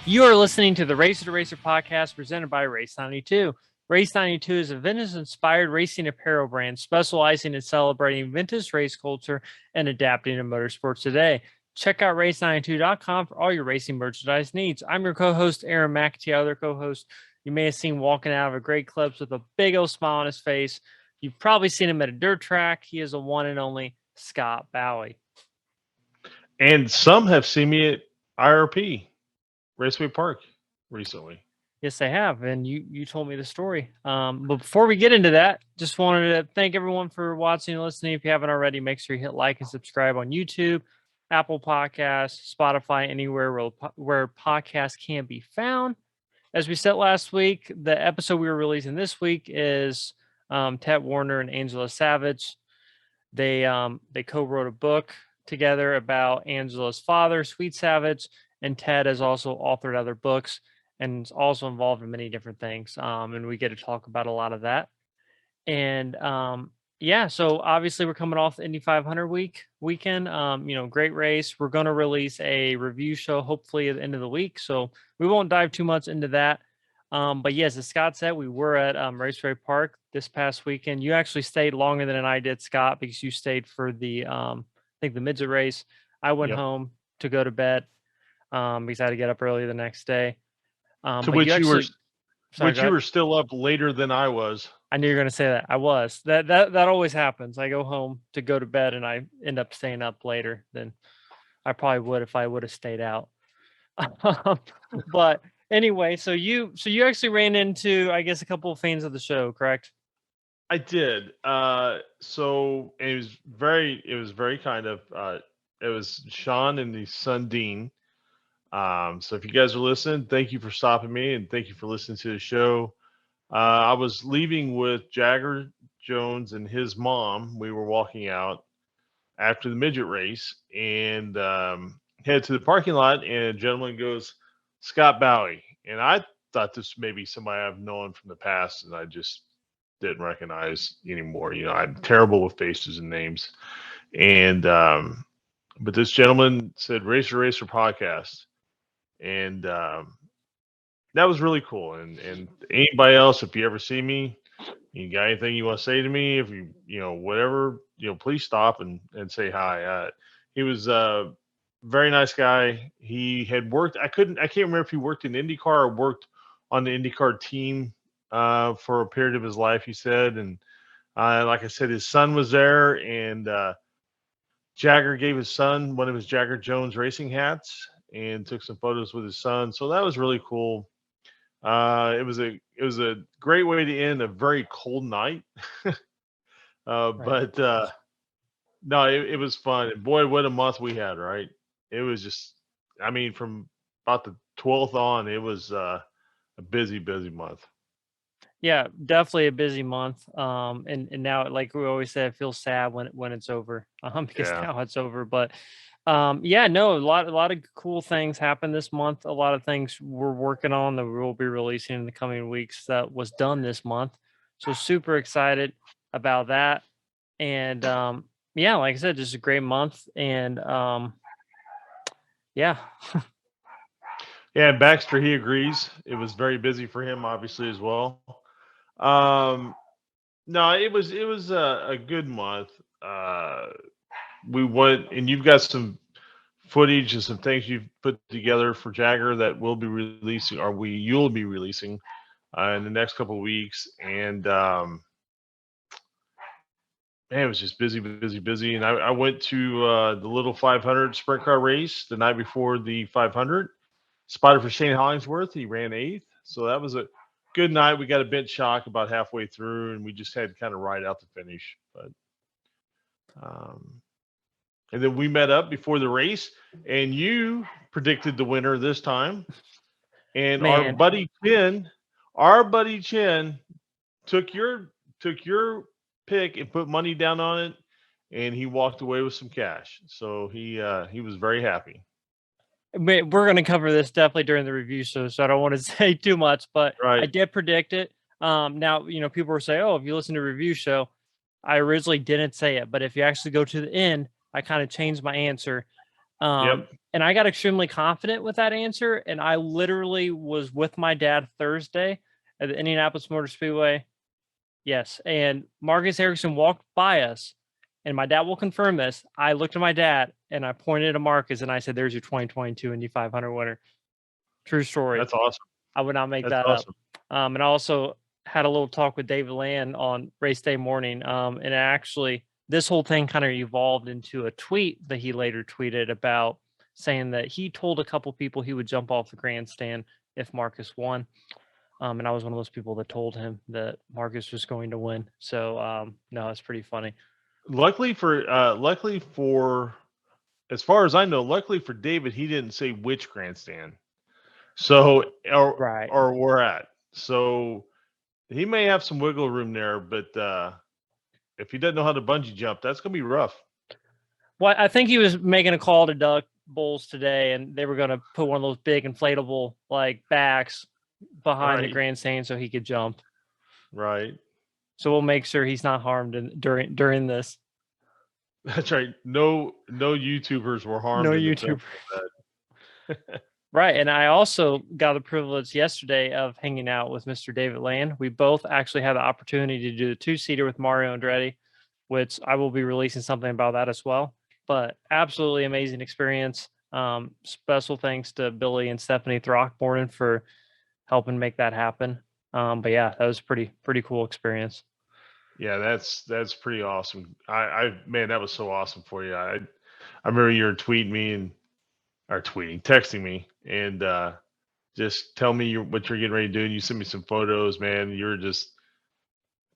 You are listening to the Racer to Racer podcast presented by Race 92. Race 92 is a vintage-inspired racing apparel brand specializing in celebrating vintage race culture and adapting to motorsports today. Check out race92.com for all your racing merchandise needs. I'm your co-host, Aaron McAtee, other co-host you may have seen walking out of a great clips with a big old smile on his face. You've probably seen him at a dirt track. He is a one and only Scott Bowie. And some have seen me at IRP, Raceway Park, recently. Yes, they have. And you told me the story. But before we get into that, just wanted to thank everyone for watching and listening. If you haven't already, make sure you hit like and subscribe on YouTube, Apple Podcasts, Spotify, anywhere where podcasts can be found. As we said last week, the episode we were releasing this week is Ted Woerner and Angela Savage. They co-wrote a book together about Angela's father, Sweet Savage, and Ted has also authored other books and is also involved in many different things. And we get to talk about a lot of that. And yeah, so obviously we're coming off the Indy 500 weekend. Great race. We're going to release a review show hopefully at the end of the week, so we won't dive too much into that. But yes, as Scott said, we were at Raceway Park this past weekend. You actually stayed longer than I did, Scott, because you stayed for the I think the midget race. I went home to go to bed because I had to get up early the next day. To which you were still up later than I was. I knew you were going to say that. I was. That always happens. I go home to go to bed and I end up staying up later than I probably would if I would have stayed out. But anyway, so you actually ran into, I guess, a couple of fans of the show, correct? I did. So it was very kind of. It was Sean and his son Dean. So if you guys are listening, thank you for stopping me and thank you for listening to the show. I was leaving with Jagger Jones and his mom. We were walking out after the midget race and head to the parking lot. And a gentleman goes, Scott Bowie. And I thought this may be somebody I've known from the past, and I just didn't recognize anymore. You know, I'm terrible with faces and names. And but this gentleman said Racer Racer podcast. And that was really cool. And anybody else, if you ever see me, you got anything you want to say to me, if whatever, please stop and say hi. He was a very nice guy. He had worked. I can't remember if he worked in IndyCar or worked on the IndyCar team for a period of his life, he said. And like I said, his son was there, and Jagger gave his son one of his Jagger Jones racing hats and took some photos with his son. So that was really cool. It was a great way to end a very cold night. But no, it was fun. And boy, what a month we had, right? It was just, I mean, from about the 12th on, it was a busy month. Yeah, definitely a busy month. And now, like we always say, it feels sad when it's over. Because now it's over. But a lot of cool things happened this month. A lot of things we're working on that we'll be releasing in the coming weeks that was done this month. So super excited about that. And like I said, just a great month. And yeah. Yeah, Baxter, he agrees. It was very busy for him, obviously, as well. No, it was a good month. We went, and you've got some footage and some things you've put together for Jagger that we'll be releasing, or you'll be releasing in the next couple of weeks. And man, it was just busy. And I went to the little 500 sprint car race the night before the 500. Spotted for Shane Hollingsworth. He ran 8th. So that was a good night. We got a bent shock about halfway through, and we just had to kind of ride out the finish. But and then we met up before the race, and you predicted the winner this time. And our buddy Chin took your pick and put money down on it, and he walked away with some cash. So he was very happy. We're going to cover this definitely during the review show, so I don't want to say too much, but I did predict it. Now, people were saying, oh, if you listen to a review show, I originally didn't say it, but if you actually go to the end, I kind of changed my answer. Yep. And I got extremely confident with that answer. And I literally was with my dad Thursday at the Indianapolis Motor Speedway. Yes. And Marcus Ericsson walked by us, and my dad will confirm this. I looked at my dad and I pointed to Marcus and I said, "There's your 2022 Indy 500 winner." True story. That's awesome. I would not make That's that awesome. up. And I also had a little talk with David Land on race day morning. And actually, this whole thing kind of evolved into a tweet that he later tweeted about saying that he told a couple people he would jump off the grandstand if Marcus won. And I was one of those people that told him that Marcus was going to win. So no, it's pretty funny. Luckily for, as far as I know, luckily for David, he didn't say which grandstand. So Right. or we're at. So he may have some wiggle room there, but if he doesn't know how to bungee jump, that's gonna be rough. Well, I think he was making a call to Duck Bulls today, and they were going to put one of those big inflatable like backs behind the Right. grandstand so he could jump. Right. So we'll make sure he's not harmed during this. That's right. No YouTubers were harmed No in the YouTube. film. Right. And I also got the privilege yesterday of hanging out with Mr. David Land. We both actually had the opportunity to do the 2-seater with Mario Andretti, which I will be releasing something about that as well. But absolutely amazing experience. Special thanks to Billy and Stephanie Throckmorton for helping make that happen. But yeah, that was a pretty cool experience. Yeah, that's pretty awesome. Man, that was so awesome for you. I remember you were tweeting me texting me, and just tell me what you're getting ready to do. And you sent me some photos, man. You're just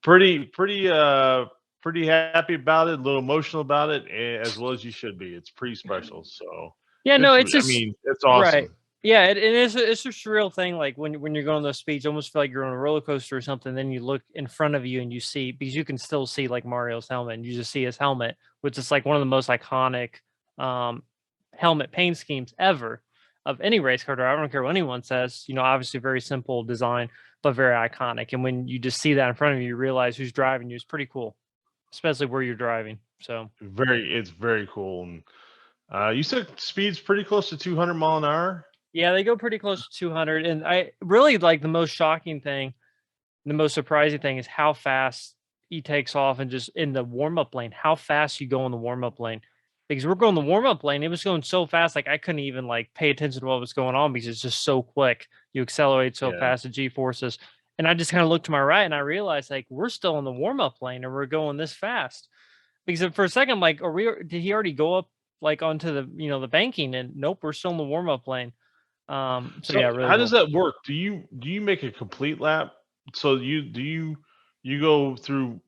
pretty happy about it, a little emotional about it, as well as you should be. It's pretty special. So Yeah, no, it's I just mean, it's right. awesome. Yeah, it's a surreal thing. Like when you're going on those speeds, you almost feel like you're on a roller coaster or something. Then you look in front of you and you see, because you can still see like Mario's helmet, and you just see his helmet, which is like one of the most iconic helmet paint schemes ever of any race car driver. I don't care what anyone says. Obviously very simple design, but very iconic. And when you just see that in front of you, you realize who's driving you. It's pretty cool, especially where you're driving. So It's very cool. And you said speed's pretty close to 200 mile an hour. yeah, they go pretty close to 200. And I really like the most shocking thing, the most surprising thing is how fast he takes off, and just in the warm-up lane, how fast you go in the warm-up lane. Because we're going the warm-up lane, it was going so fast, like I couldn't even like pay attention to what was going on because it's just so quick. You accelerate so Yeah. fast, the G forces. And I just kind of looked to my right and I realized like we're still in the warm-up lane and we're going this fast. Because for a second, I'm like, did he already go up like onto the the banking? And nope, we're still in the warm-up lane. So yeah, really how cool. does that work? Do you make a complete lap? So you go through,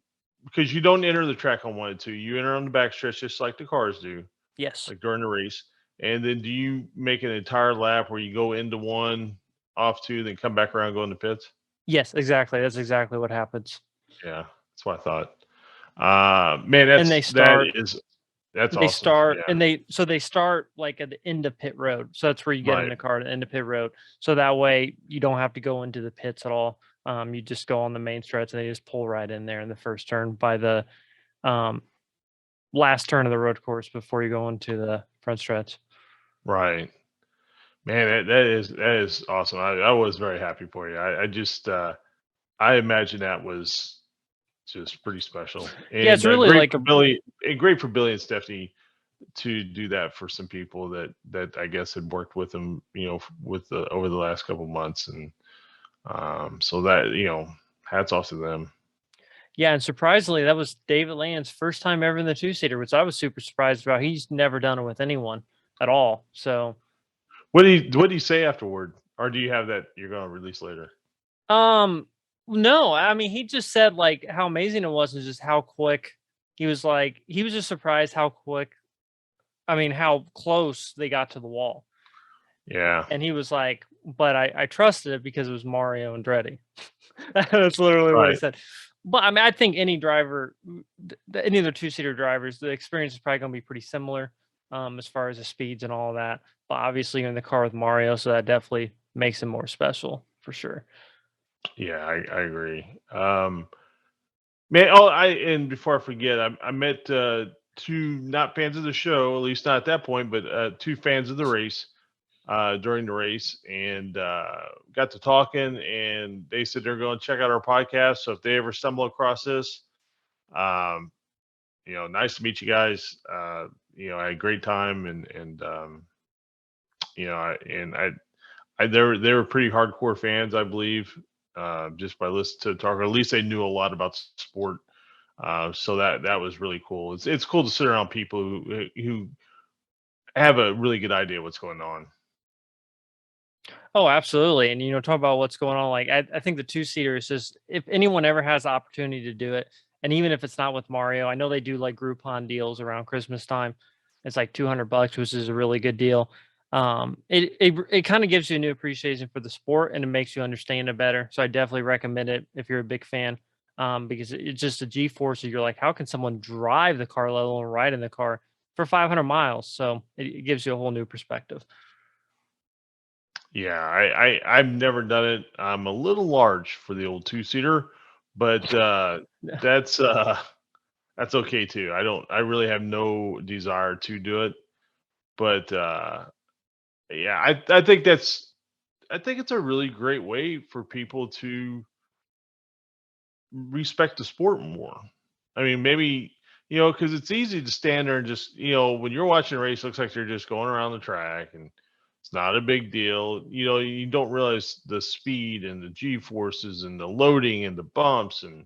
because you don't enter the track on 1 and 2. You enter on the backstretch just like the cars do, Yes. like during the race. And then do you make an entire lap where you go into 1, off 2, then come back around, go into pits? Yes, exactly. That's exactly what happens. Yeah, that's what I thought. Man, And they start that's they awesome. start Yeah, and they start like at the end of pit road. So that's where you get in right. the car, at the end of pit road. So that way you don't have to go into the pits at all. You just go on the main stretch and they just pull right in there in the first turn by the um, last turn of the road course before you go into the front stretch. Right. Man, that is awesome. I was very happy for you. I just I imagine that was just pretty special. Yeah, it's And really like great for Billy and Stephanie to do that for some people that I guess had worked with them, with over the last couple months. And so that, hats off to them. yeah, and surprisingly, that was David Land's first time ever in the 2-seater, which I was super surprised about. He's never done it with anyone at all. So What did he say afterward? Or do you have that you're going to release later? no, I mean, he just said like how amazing it was and just how quick he was just surprised how quick, I mean, how close they got to the wall. Yeah. And he was like, but I trusted it because it was Mario Andretti. That's literally what he Right. said. But I mean, I think any driver, any of the 2-seater drivers, the experience is probably going to be pretty similar as far as the speeds and all that. But obviously, you're in the car with Mario, so that definitely makes it more special for sure. Yeah, I agree. Man, and before I forget, I met two not fans of the show, at least not at that point, but two fans of the race during the race, and got to talking. And they said they're going to check out our podcast. So if they ever stumble across this, um, nice to meet you guys. I had a great time, and they were pretty hardcore fans, I believe, just by listening to the talk, or at least they knew a lot about sport. So that was really cool. It's cool to sit around people who have a really good idea what's going on. Oh, absolutely. And talk about what's going on. Like I think the two-seater is just, if anyone ever has the opportunity to do it, and even if it's not with Mario, I know they do like Groupon deals around Christmas time. It's like $200, which is a really good deal. It kind of gives you a new appreciation for the sport, and it makes you understand it better. So I definitely recommend it if you're a big fan, because it's just a G-force. You're like, how can someone drive the car, let alone ride in the car for 500 miles? So it gives you a whole new perspective. Yeah, I've never done it. I'm a little large for the old two-seater, but that's that's okay too. I really have no desire to do it, but yeah, I think it's a really great way for people to respect the sport more. I mean, maybe, because it's easy to stand there and just, when you're watching a race, it looks like you're just going around the track and it's not a big deal. You don't realize the speed and the G forces and the loading and the bumps, and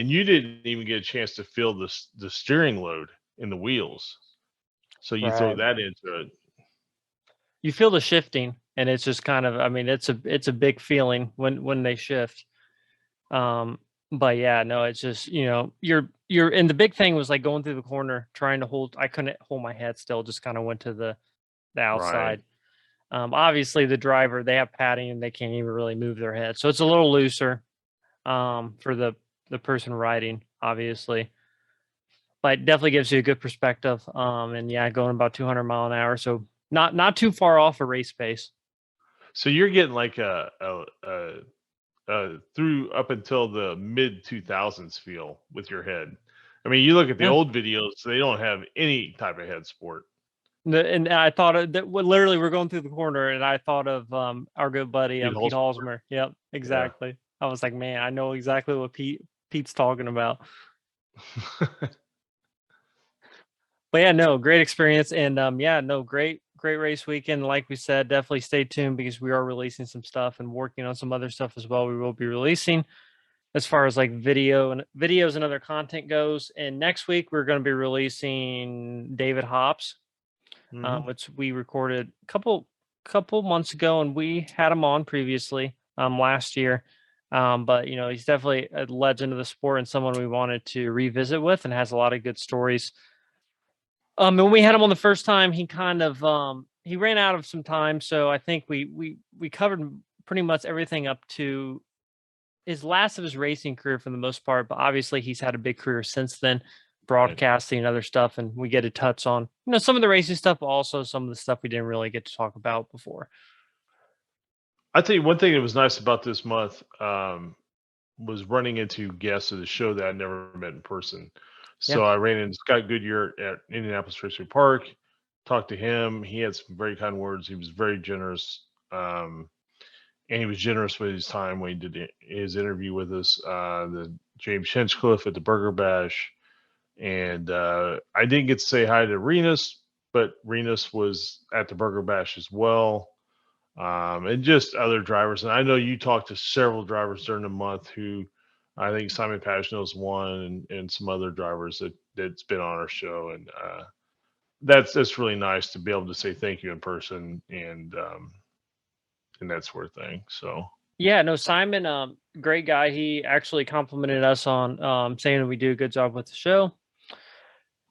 you didn't even get a chance to feel the steering load in the wheels. So you throw Right. that into it. You feel the shifting, and it's just kind of, I mean, it's a big feeling when they shift. Um, but yeah, no, it's just, you're and the big thing was like going through the corner, trying to hold. I couldn't hold my head still, just kind of went to the Right. outside. Obviously the driver, they have padding and they can't even really move their head. So it's a little looser for the person riding, obviously. But it definitely gives you a good perspective. And yeah, going about 200 mile an hour. So not too far off a race pace. So you're getting like through up until the mid 2000s feel with your head. I mean, you look at the Yeah. old videos, they don't have any type of head sport. And I thought of that. Literally, we're going through the corner, and I thought of our good buddy Pete Pete Holzberger. Halsmer. Yep, Yeah. exactly. I was like, man, I know exactly what Pete's talking about. But yeah, no, great experience, and yeah, no, great race weekend. Like we said, definitely stay tuned because we are releasing some stuff and working on some other stuff as well. We will be releasing as far as like videos and other content goes. And next week we're going to be releasing David Hobbs, Hmm. which we recorded a couple months ago, and we had him on previously last year. But he's definitely a legend of the sport and someone we wanted to revisit with, and has a lot of good stories. And when we had him on the first time, he kind of he ran out of some time, so I think we covered pretty much everything up to his last of his racing career for the most part. But obviously, he's had a big career since then, Right. broadcasting and other stuff, and we get to touch on some of the racing stuff, but also some of the stuff we didn't really get to talk about before. I tell you one thing that was nice about this month was running into guests of the show that I never met in person. Yeah. So I ran into Scott Goodyear at Indianapolis Raceway Park, talked to him. He had some very kind words. He was very generous. And he was generous with his time when he did his interview with us. The James Hinchcliffe at the Burger Bash, and I didn't get to say hi to Renus, but Renus was at the Burger Bash as well, and just other drivers. And I know you talked to several drivers during the month who I think Simon Pagenaud's one, and some other drivers that's been on our show, and that's really nice to be able to say thank you in person, and that sort of thing. So. Yeah, no, Simon, great guy. He actually complimented us on saying that we do a good job with the show.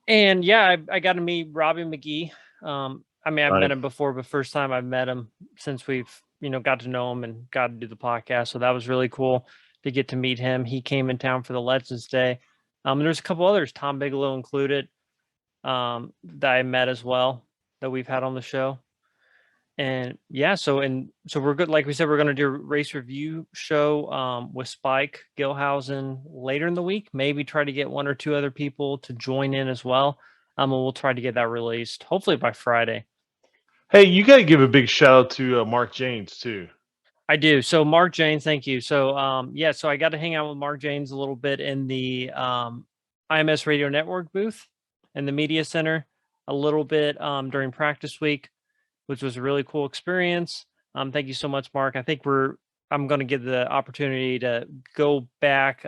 And yeah, I got to meet Robbie McGee. I mean, I've met Right. him before, but first time I've met him since we've got to know him and got to do the podcast. So that was really cool to get to meet him. He came in town for the Legends Day. There's a couple others, Tom Bigelow included, that I met as well, that we've had on the show. And yeah, so we're good. Like we said, we're going to do a race review show with Spike Gilhausen later in the week. Maybe try to get one or two other people to join in as well. And we'll try to get that released hopefully by Friday. Hey, you got to give a big shout out to Mark James too. I do. So Mark Janes, thank you. So yeah, so I got to hang out with Mark Janes a little bit in the IMS Radio Network booth in the media center a little bit during practice week, which was a really cool experience. Thank you so much, Mark. I think I'm going to get the opportunity to go back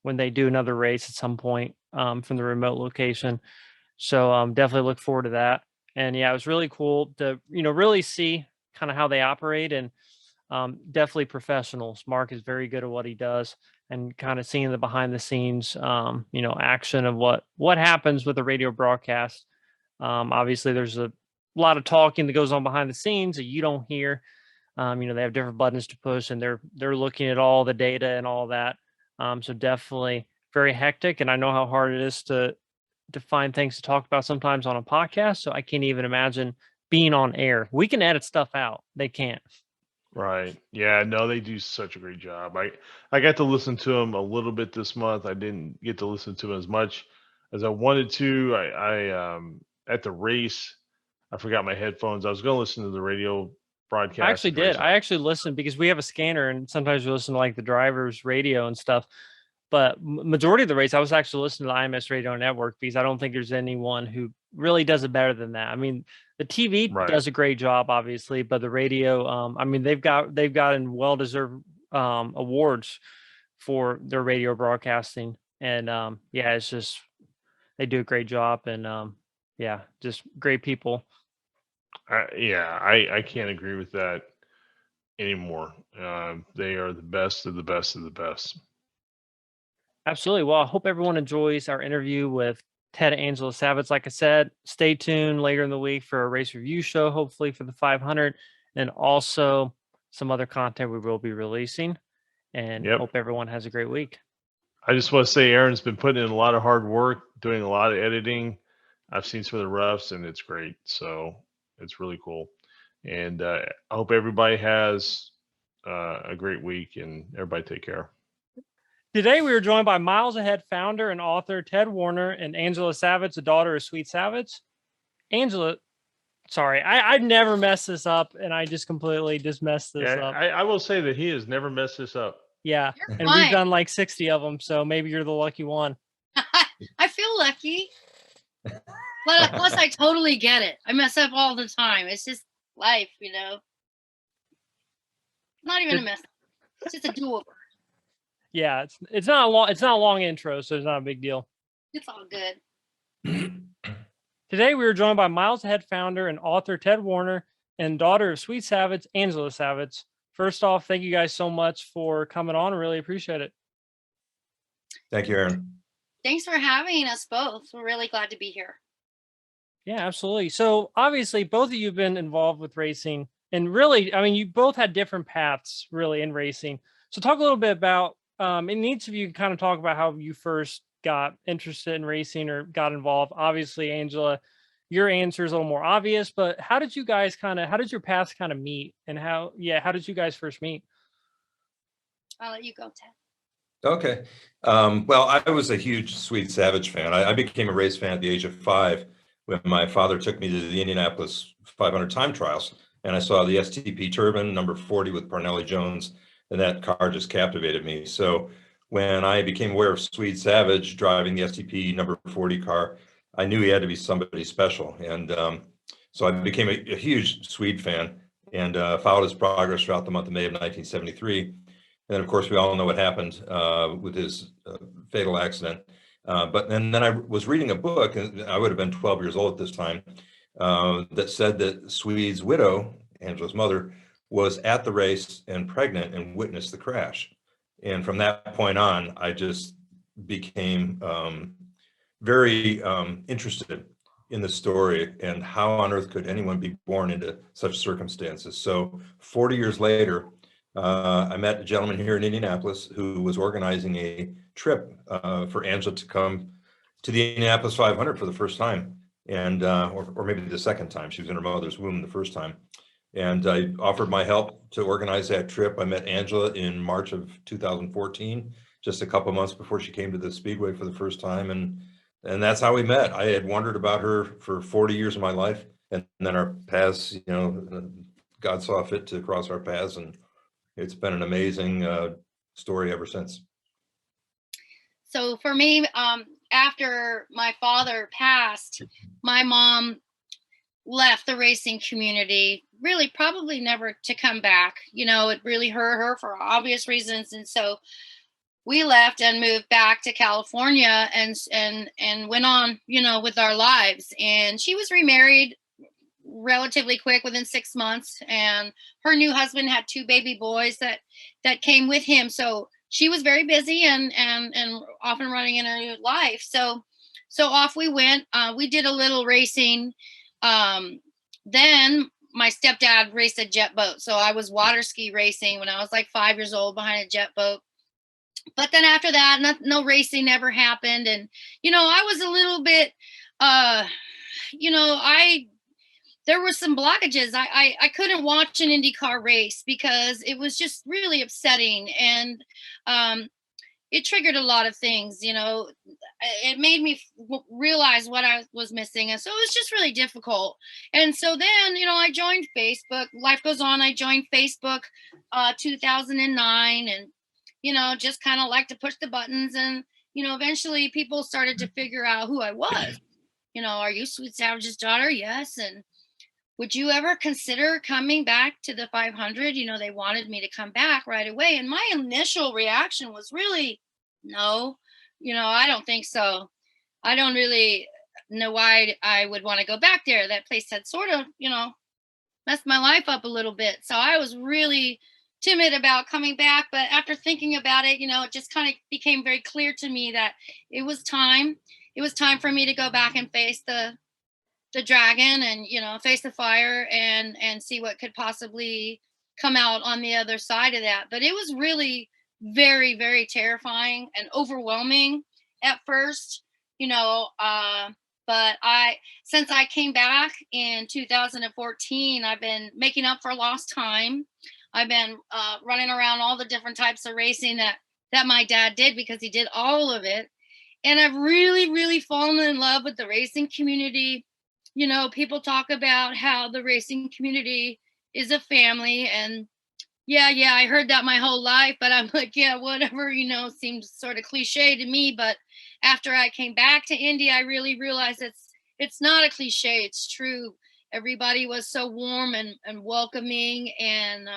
when they do another race at some point from the remote location. So definitely look forward to that. And yeah, it was really cool to, really see kind of how they operate, and definitely professionals. Mark is very good at what he does, and kind of seeing the behind the scenes, action of what happens with a radio broadcast. Obviously there's a lot of talking that goes on behind the scenes that you don't hear. They have different buttons to push, and they're looking at all the data and all that. So definitely very hectic, and I know how hard it is to find things to talk about sometimes on a podcast. So I can't even imagine being on air. We can edit stuff out. They can't. Right. Yeah, no, they do such a great job. I got to listen to them a little bit this month. I didn't get to listen to them as much as I wanted to. I at the race, I forgot my headphones. I was going to listen to the radio broadcast. I actually did. I actually listened because we have a scanner, and sometimes we listen to like the driver's radio and stuff. But majority of the race, I was actually listening to the IMS Radio Network because I don't think there's anyone who really does it better than that. I mean, the TV Right. does a great job, obviously, but the radio, they've gotten well-deserved awards for their radio broadcasting, and yeah, it's just they do a great job, and yeah, just great people. Yeah, I can't agree with that anymore. They are the best of the best of the best. Absolutely. Well, I hope everyone enjoys our interview with Ted and Angela Savage. Like I said, stay tuned later in the week for a race review show, hopefully for the 500, and also some other content we will be releasing. And Yep. hope everyone has a great week. I just want to say Aaron's been putting in a lot of hard work, doing a lot of editing. I've seen some of the roughs, and it's great. So it's really cool. And I hope everybody has a great week, and everybody take care. Today, we were joined by Miles Ahead founder and author Ted Woerner and Angela Savage, the daughter of Sweet Savage. Angela, sorry, I've never messed this up, and I just completely messed this up. I will say that he has never messed this up. Yeah, You're and fine. we've done like 60 of them, so maybe you're the lucky one. I feel lucky. Plus, I totally get it. I mess up all the time. It's just life, Not even a mess. It's just a do-over. Yeah, it's not a long intro, so it's not a big deal. It's all good. Today, we were joined by Miles Ahead founder and author Ted Woerner and daughter of Sweet Savage, Angela Savage. First off, thank you guys so much for coming on. I really appreciate it. Thank you, Aaron. Thanks for having us both. We're really glad to be here. Yeah, absolutely. So obviously, both of you have been involved with racing, and really, I mean, you both had different paths really in racing. So talk a little bit about, and each of you can kind of talk about how you first got interested in racing or got involved. Obviously, Angela, your answer is a little more obvious, but how did your paths kind of meet, and how did you guys first meet? I'll let you go, Ted. Okay. Well, I was a huge Sweet Savage fan. I became a race fan at the age of 5 when my father took me to the Indianapolis 500 time trials, and I saw the STP Turbine number 40 with Parnelli Jones, and that car just captivated me. So when I became aware of Sweet Savage driving the STP number 40 car, I knew he had to be somebody special. And so I became a huge Swede fan and followed his progress throughout the month of May of 1973. And then, of course, we all know what happened with his fatal accident. But then I was reading a book, and I would have been 12 years old at this time, that said that Swede's widow, Angela's mother, was at the race and pregnant and witnessed the crash. And from that point on, I just became very interested in the story and how on earth could anyone be born into such circumstances. So 40 years later, I met a gentleman here in Indianapolis who was organizing a trip for Angela to come to the Indianapolis 500 for the first time, and or maybe the second time. She was in her mother's womb the first time. And I offered my help to organize that trip. I met Angela in March of 2014, just a couple months before she came to the Speedway for the first time. And that's how we met. I had wondered about her for 40 years of my life. And then our paths, you know, God saw fit to cross our paths. And it's been an amazing story ever since. So for me, after my father passed, my mom left the racing community, really probably never to come back. You know, it really hurt her for obvious reasons. And so we left and moved back to California and went on, you know, with our lives. And she was remarried relatively quick, within 6 months, and her new husband had 2 baby boys that came with him. So she was very busy and off and running in her new life. So off we went. We did a little racing. Then my stepdad raced a jet boat, so I was water ski racing when I was like 5 years old behind a jet boat. But then after that, no racing ever happened. And you know, I was a little bit you know, there were some blockages. I couldn't watch an IndyCar race because it was just really upsetting. And it triggered a lot of things, you know. It made me realize what I was missing. And so it was just really difficult. And so then, you know, I joined Facebook. Life goes on. I joined Facebook 2009 and, you know, just kind of like to push the buttons. And, you know, eventually people started to figure out who I was. You know, are you Sweet Savage's daughter? Yes. And would you ever consider coming back to the 500? You know, they wanted me to come back right away. And my initial reaction was really, no, you know, I don't think so. I don't really know why I would want to go back there. That place had sort of, you know, messed my life up a little bit. So I was really timid about coming back. But after thinking about it, you know, it just kind of became very clear to me that it was time. It was time for me to go back and face the dragon and, you know, face the fire and see what could possibly come out on the other side of that. But it was really very, very terrifying and overwhelming at first, you know. But since I came back in 2014, I've been making up for lost time. I've been running around all the different types of racing that my dad did, because he did all of it. And I've really, really fallen in love with the racing community. You know, people talk about how the racing community is a family. And yeah, I heard that my whole life, but I'm like, yeah, whatever, you know, seems sort of cliche to me. But after I came back to Indy, I really realized it's not a cliche, it's true. Everybody was so warm and welcoming and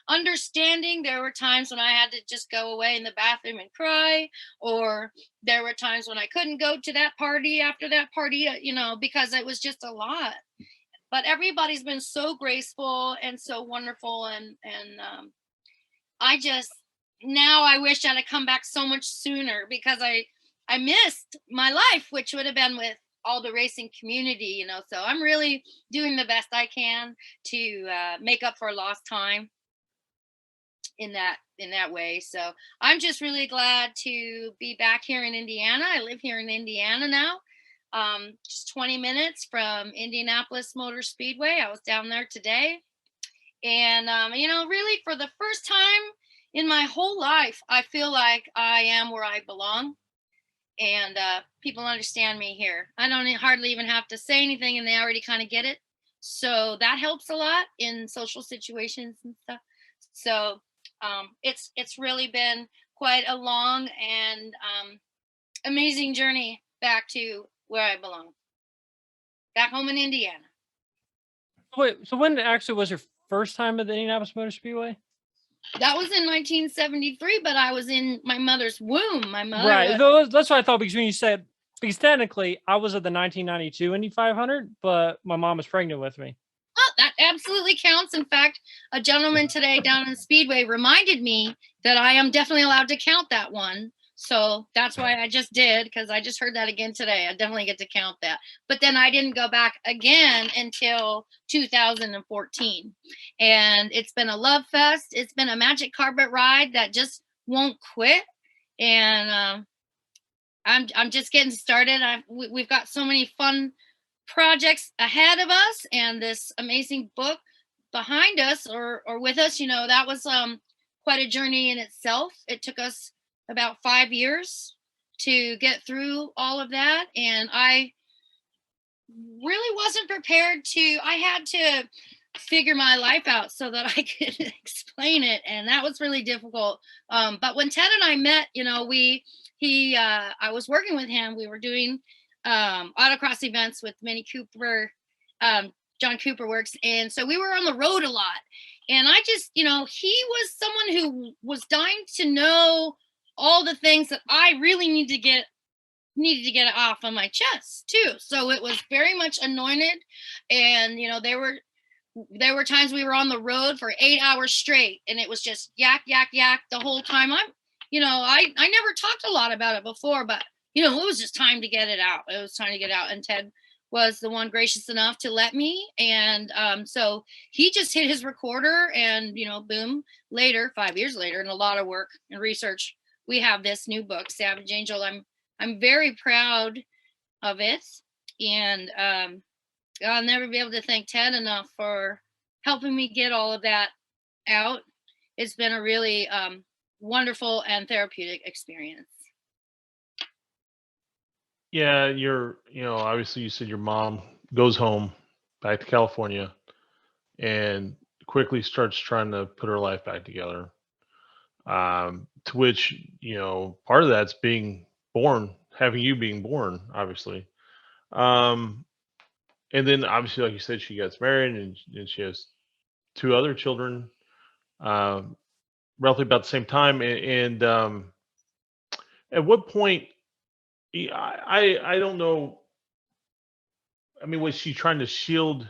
understanding. There were times when I had to just go away in the bathroom and cry, or there were times when I couldn't go to that party after that party, you know, because it was just a lot. But everybody's been so graceful and so wonderful. And I just, now I wish I'd have come back so much sooner, because I missed my life, which would have been with all the racing community, you know. So I'm really doing the best I can to make up for lost time in that way. So I'm just really glad to be back here in Indiana. I live here in Indiana now, just 20 minutes from Indianapolis Motor Speedway. I was down there today. And, you know, really for the first time in my whole life, I feel like I am where I belong. And people understand me here. I don't hardly even have to say anything, and they already kind of get it. So that helps a lot in social situations and stuff. So it's really been quite a long and amazing journey back to where I belong, back home in Indiana. Wait, so when actually was your first time at the Indianapolis Motor Speedway? That was in 1973, but I was in my mother's womb. My mother, Right. That's what I thought, because when you said, because technically I was at the 1992 Indy 500, but my mom was pregnant with me. Oh, that absolutely counts. In fact, a gentleman today down in Speedway reminded me that I am definitely allowed to count that one. So that's why I just did, because I just heard that again today. I definitely get to count that. But then I didn't go back again until 2014. And it's been a love fest. It's been a magic carpet ride that just won't quit. And I'm just getting started. We've got so many fun projects ahead of us, and this amazing book behind us or with us, that was quite a journey in itself. It took us about 5 years to get through all of that, and I really wasn't prepared to. I had to figure my life out so that I could explain it, and that was really difficult. But when Ted and I met, I was working with him. We were doing autocross events with Minnie Cooper, John Cooper Works, and so we were on the road a lot. And I just, he was someone who was dying to know all the things that I really needed to get off of my chest too. So it was very much anointed, and there were times we were on the road for 8 hours straight, and it was just yak yak yak the whole time. I never talked a lot about it before, but it was just time to get it out. It was time to get out, and Ted was the one gracious enough to let me. And so he just hit his recorder, and boom, later, 5 years later, and a lot of work and research, we have this new book, Savage Angel. I'm very proud of it, and I'll never be able to thank Ted enough for helping me get all of that out. It's been a really wonderful and therapeutic experience. Yeah, obviously you said your mom goes home back to California and quickly starts trying to put her life back together. To which, part of that's having you being born, obviously. And then obviously, like you said, she gets married and she has 2 other children, roughly about the same time. And at what point, I don't know. I mean, was she trying to shield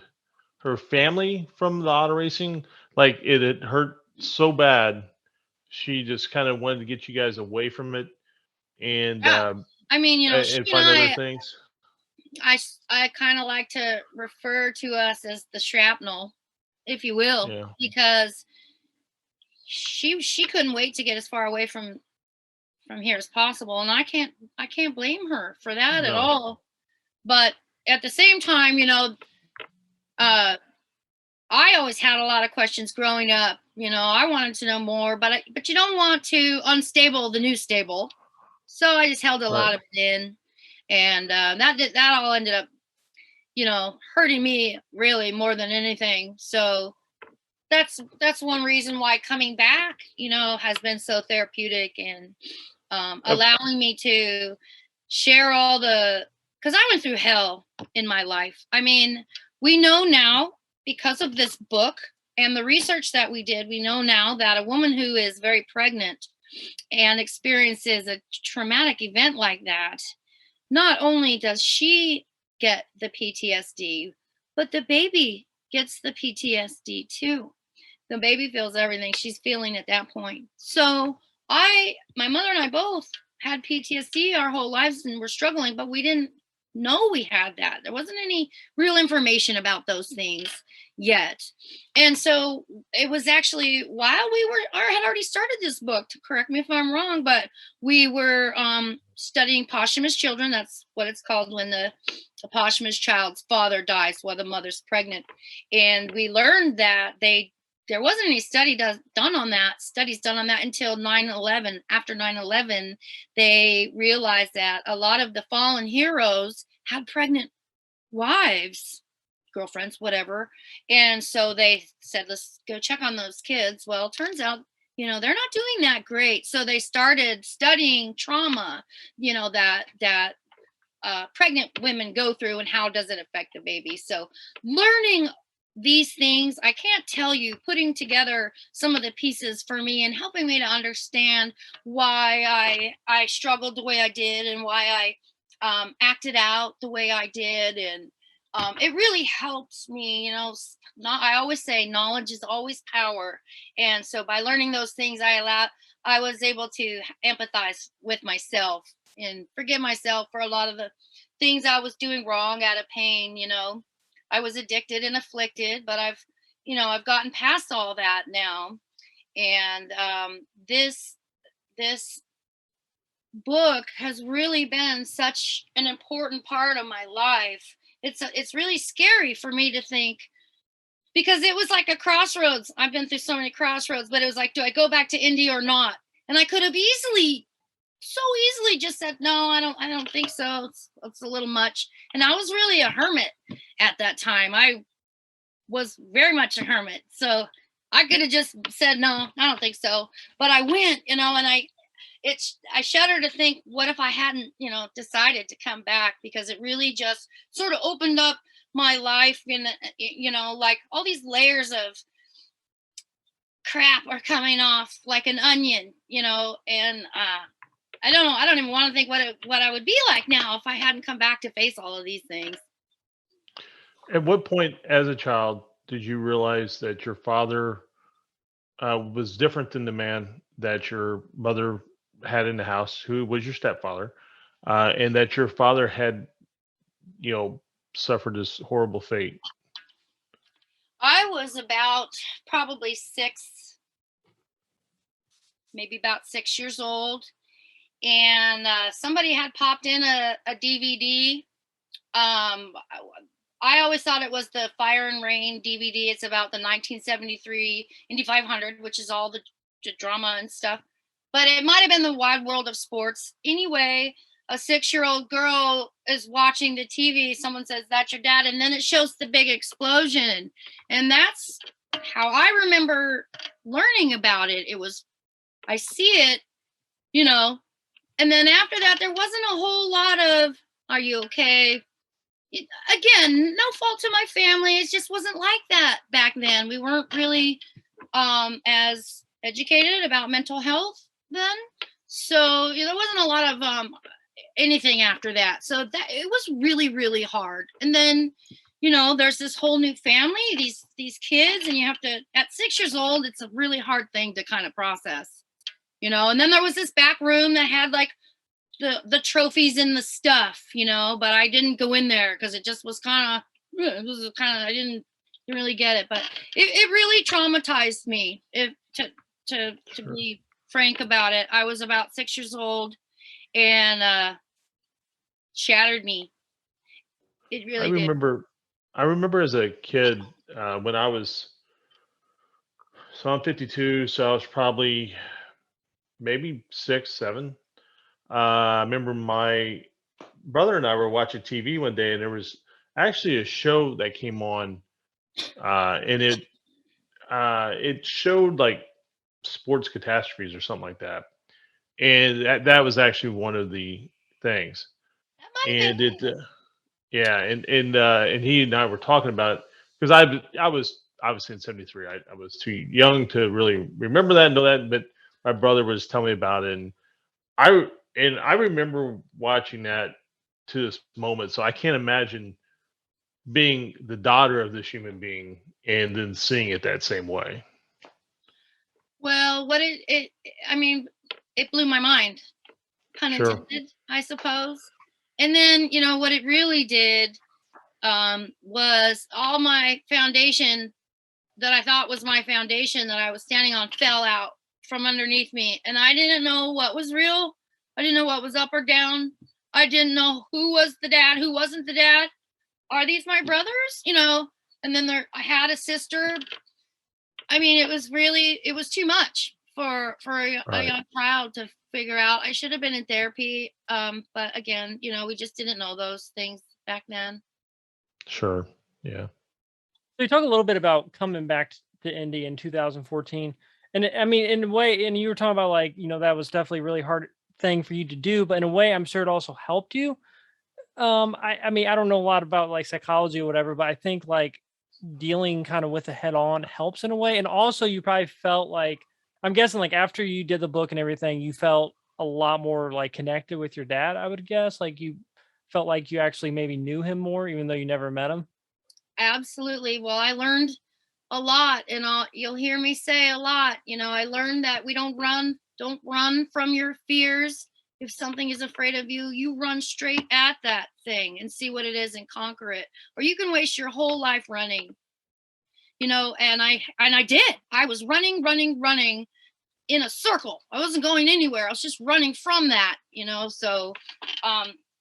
her family from the auto racing? Like it had hurt so bad, she just kind of wanted to get you guys away from it, and Yeah. I mean, she and and find other things. I kind of like to refer to us as the shrapnel, if you will, Yeah. because she couldn't wait to get as far away from here as possible, and I can't blame her for that at No. all. But at the same time, I always had a lot of questions growing up. I wanted to know more, but you don't want to unstable the new stable, so I just held a lot of it in, and that all ended up, hurting me really more than anything. So that's one reason why coming back, has been so therapeutic, and allowing me to share because I went through hell in my life. I mean, we know now, because of this book and the research that we did, we know now that a woman who is very pregnant and experiences a traumatic event like that, not only does she get the PTSD, but the baby gets the PTSD too. The baby feels everything she's feeling at that point. So my mother and I both had PTSD our whole lives and were struggling, but we didn't know we had that. There wasn't any real information about those things yet. And so it was actually while we had already started this book, to correct me if I'm wrong, but we were studying posthumous children. That's what it's called when the posthumous child's father dies while the mother's pregnant. And we learned that there wasn't any studies done on that until 9/11. After 9/11, they realized that a lot of the fallen heroes had pregnant wives, girlfriends, whatever. And so they said, let's go check on those kids. Well, it turns out, they're not doing that great. So they started studying trauma, that pregnant women go through, and how does it affect the baby. So learning these things, I can't tell you, putting together some of the pieces for me and helping me to understand why I struggled the way I did, and why I acted out the way I did. And it really helps me, I always say knowledge is always power. And so by learning those things, I was able to empathize with myself and forgive myself for a lot of the things I was doing wrong out of pain. I was addicted and afflicted, but I've gotten past all that now. And this book has really been such an important part of my life. It's really scary for me to think because it was like a crossroads. I've been through so many crossroads, but it was like, do I go back to Indy or not? And I could have so easily just said, no, I don't think so. It's a little much. And I was really a hermit at that time. I was very much a hermit. So I could have just said, no, I don't think so. But I went, and I shudder to think, what if I hadn't, decided to come back, because it really just sort of opened up my life, and, like all these layers of crap are coming off like an onion, and I don't know. I don't even want to think what I would be like now if I hadn't come back to face all of these things. At what point as a child did you realize that your father was different than the man that your mother had in the house, who was your stepfather, and that your father had, suffered this horrible fate? I was about probably maybe about 6 years old, and somebody had popped in a DVD. I always thought it was the Fire and Rain DVD. It's about the 1973 Indy 500, which is all the drama and stuff. But it might have been the Wide World of Sports. Anyway, a 6-year-old girl is watching the TV. Someone says, "That's your dad." And then it shows the big explosion. And that's how I remember learning about it. I see it, and then after that, there wasn't a whole lot of, "Are you okay?" Again, no fault to my family. It just wasn't like that back then. We weren't really as educated about mental health then. So there wasn't a lot of anything after that. So that it was really, really hard. And then, there's this whole new family, these kids, and you have to, at 6 years old, it's a really hard thing to kind of process, and then there was this back room that had like the trophies and the stuff, but I didn't go in there because it just was kind of, I didn't really get it, but it really traumatized me. To be frank about it, I was about 6 years old, and shattered me. It really did. I remember as a kid, when I'm 52, so I was probably maybe 6, 7. I remember my brother and I were watching TV one day, and there was actually a show that came on, and it showed like sports catastrophes or something like that, and that was actually one of the things. That might have And been it, yeah, and he and I were talking about it, because I was obviously in '73. I was too young to really remember that and know that, but my brother was telling me about it, and I remember watching that to this moment. So I can't imagine being the daughter of this human being and then seeing it that same way. Well, I mean, it blew my mind, pun Sure. intended, I suppose. And then, what it really did was all my foundation that I thought was my foundation that I was standing on fell out from underneath me. And I didn't know what was real. I didn't know what was up or down. I didn't know who was the dad, who wasn't the dad. Are these my brothers? And then I had a sister. I mean, it was too much for a Right. young child to figure out. I should have been in therapy. But again, we just didn't know those things back then. Sure. Yeah. So you talk a little bit about coming back to Indy in 2014, and I mean, in a way, and you were talking about like, that was definitely a really hard thing for you to do, but in a way, I'm sure it also helped you. I mean, I don't know a lot about like psychology or whatever, but I think like dealing kind of with it head on helps in a way. And also you probably felt like, I'm guessing like after you did the book and everything, you felt a lot more like connected with your dad, I would guess. Like you felt like you actually maybe knew him more, even though you never met him. Absolutely. Well, I learned a lot, and you'll hear me say a lot. I learned that we don't run from your fears. If something is afraid of you, you run straight at that thing and see what it is and conquer it. Or you can waste your whole life running. And I did. I was running in a circle. I wasn't going anywhere. I was just running from that, so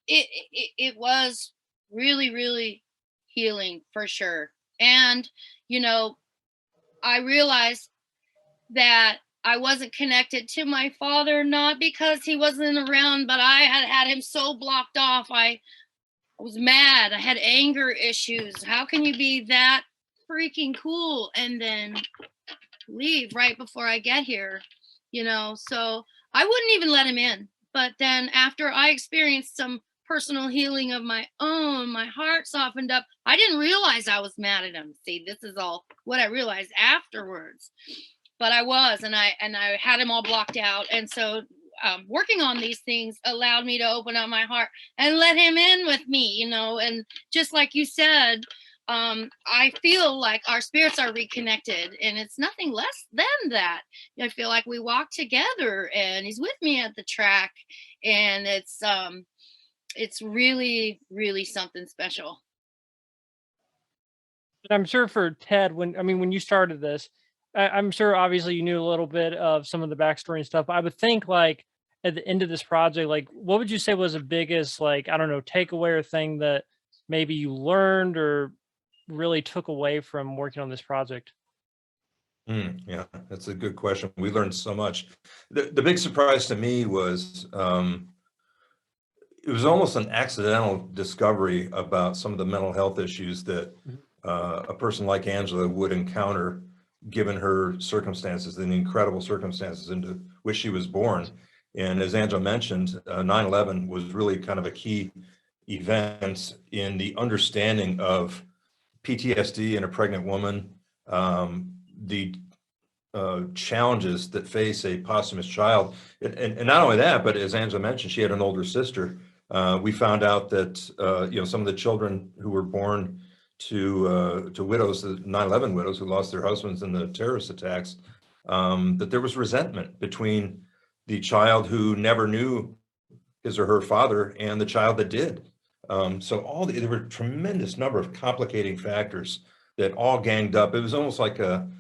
it was really, really healing for sure. And, you know, I realized that I wasn't connected to my father, not because he wasn't around, but I had him so blocked off. I was mad. I had anger issues. How can you be that freaking cool and then leave right before I get here? You know, so I wouldn't even let him in. But then after I experienced some personal healing of my own, my heart softened up. I didn't realize I was mad at him. See, this is all what I realized afterwards. But I was, and I had him all blocked out. And so working on these things allowed me to open up my heart and let him in with me, you know. And just like you said, I feel like our spirits are reconnected, and it's nothing less than that. I feel like we walk together, and he's with me at the track, and it's really, really something special. And I'm sure for Ted, when you started this, I'm sure obviously you knew a little bit of some of the backstory and stuff. I would think like at the end of this project, like what would you say was the biggest, like, I don't know, takeaway or thing that maybe you learned or really took away from working on this project? Yeah, that's a good question. We learned so much. The big surprise to me was it was almost an accidental discovery about some of the mental health issues that a person like Angela would encounter given her circumstances, the incredible circumstances into which she was born. And as Angela mentioned, 9/11 was really kind of a key event in the understanding of PTSD in a pregnant woman, the challenges that face a posthumous child. And not only that, but as Angela mentioned, she had an older sister. We found out that some of the children who were born to widows, the 9/11 widows who lost their husbands in the terrorist attacks, that there was resentment between the child who never knew his or her father and the child that did. So there were a tremendous number of complicating factors that all ganged up. It was almost like a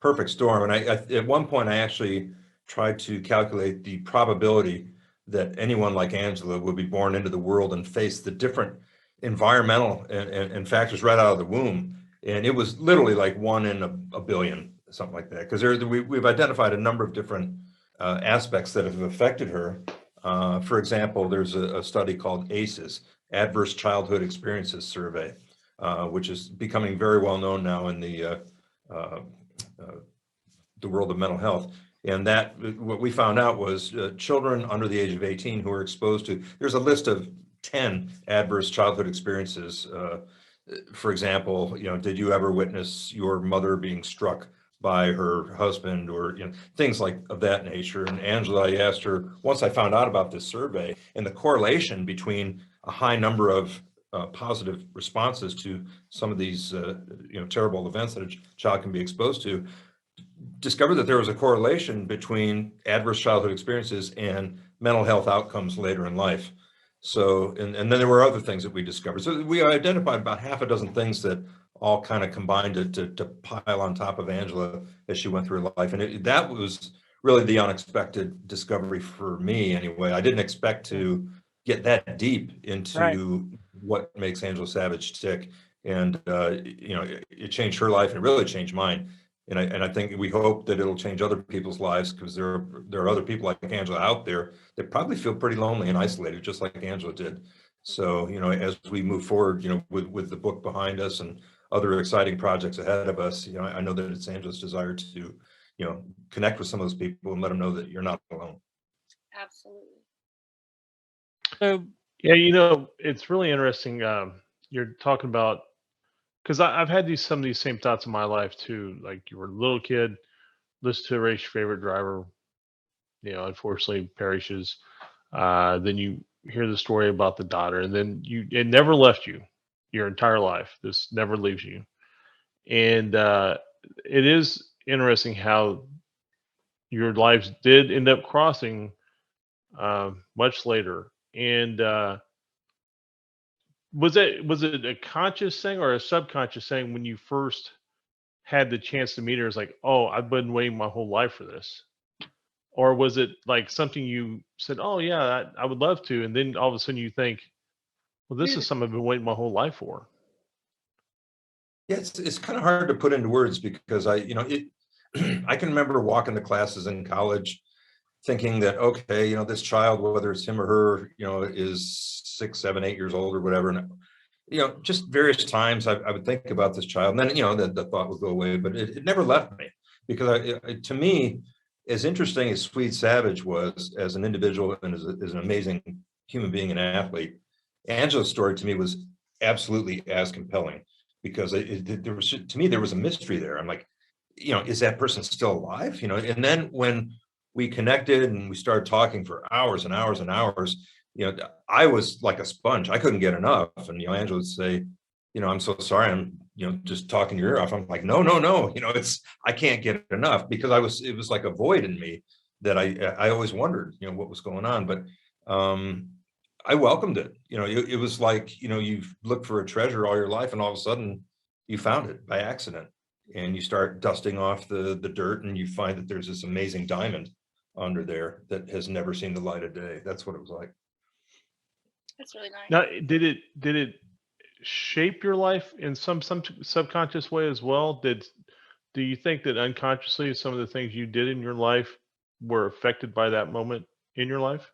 perfect storm. And I at one point I actually tried to calculate the probability that anyone like Angela would be born into the world and face the different environmental and factors right out of the womb. And it was literally like 1 in a billion, something like that. Because we've identified a number of different aspects that have affected her. For example, there's a study called ACEs, Adverse Childhood Experiences Survey, which is becoming very well known now in the world of mental health. And that what we found out was children under the age of 18 who are exposed to, there's a list of 10 adverse childhood experiences. For example, did you ever witness your mother being struck by her husband, or things like of that nature? And Angela, I asked her, once I found out about this survey and the correlation between a high number of positive responses to some of these terrible events that a child can be exposed to, discovered that there was a correlation between adverse childhood experiences and mental health outcomes later in life. So, and then there were other things that we discovered. So we identified about half a dozen things that all kind of combined to pile on top of Angela as she went through her life. And that was really the unexpected discovery for me anyway. I didn't expect to get that deep into what makes Angela Savage tick. And, it changed her life and it really changed mine. And I think we hope that it'll change other people's lives, because there are other people like Angela out there that probably feel pretty lonely and isolated, just like Angela did. So, as we move forward, with the book behind us and other exciting projects ahead of us, I know that it's Angela's desire to, connect with some of those people and let them know that you're not alone. Absolutely. So Yeah, it's really interesting. You're talking about, because I've had some of these same thoughts in my life too. Like, you were a little kid, listen to a race, your favorite driver, unfortunately perishes. Then you hear the story about the daughter, and then it never left you your entire life. This never leaves you. And it is interesting how your lives did end up crossing much later. And was it a conscious thing or a subconscious thing when you first had the chance to meet her? It's like, oh, I've been waiting my whole life for this. Or was it like something you said, oh yeah, I would love to, and then all of a sudden you think, well, this is something I've been waiting my whole life for? Yeah, it's kind of hard to put into words because I can remember walking to classes in college thinking that, okay, this child, whether it's him or her, is 6, 7, 8 years old or whatever. And, just various times I would think about this child, and then, the thought would go away, but it never left me because to me, as interesting as Swede Savage was as an individual and as an amazing human being and athlete, Angela's story to me was absolutely as compelling because there was, to me, there was a mystery there. I'm like, is that person still alive? And then when we connected and we started talking for hours and hours and hours, I was like a sponge. I couldn't get enough. And, Angela would say, I'm so sorry. I'm, just talking your ear off. I'm like, no. I can't get enough because it was like a void in me that I always wondered, what was going on. But I welcomed it. It was like, you've looked for a treasure all your life and all of a sudden you found it by accident and you start dusting off the dirt and you find that there's this amazing diamond under there that has never seen the light of day. That's what it was like. That's really nice. Now, did it shape your life in some subconscious way as well? Do you think that unconsciously some of the things you did in your life were affected by that moment in your life?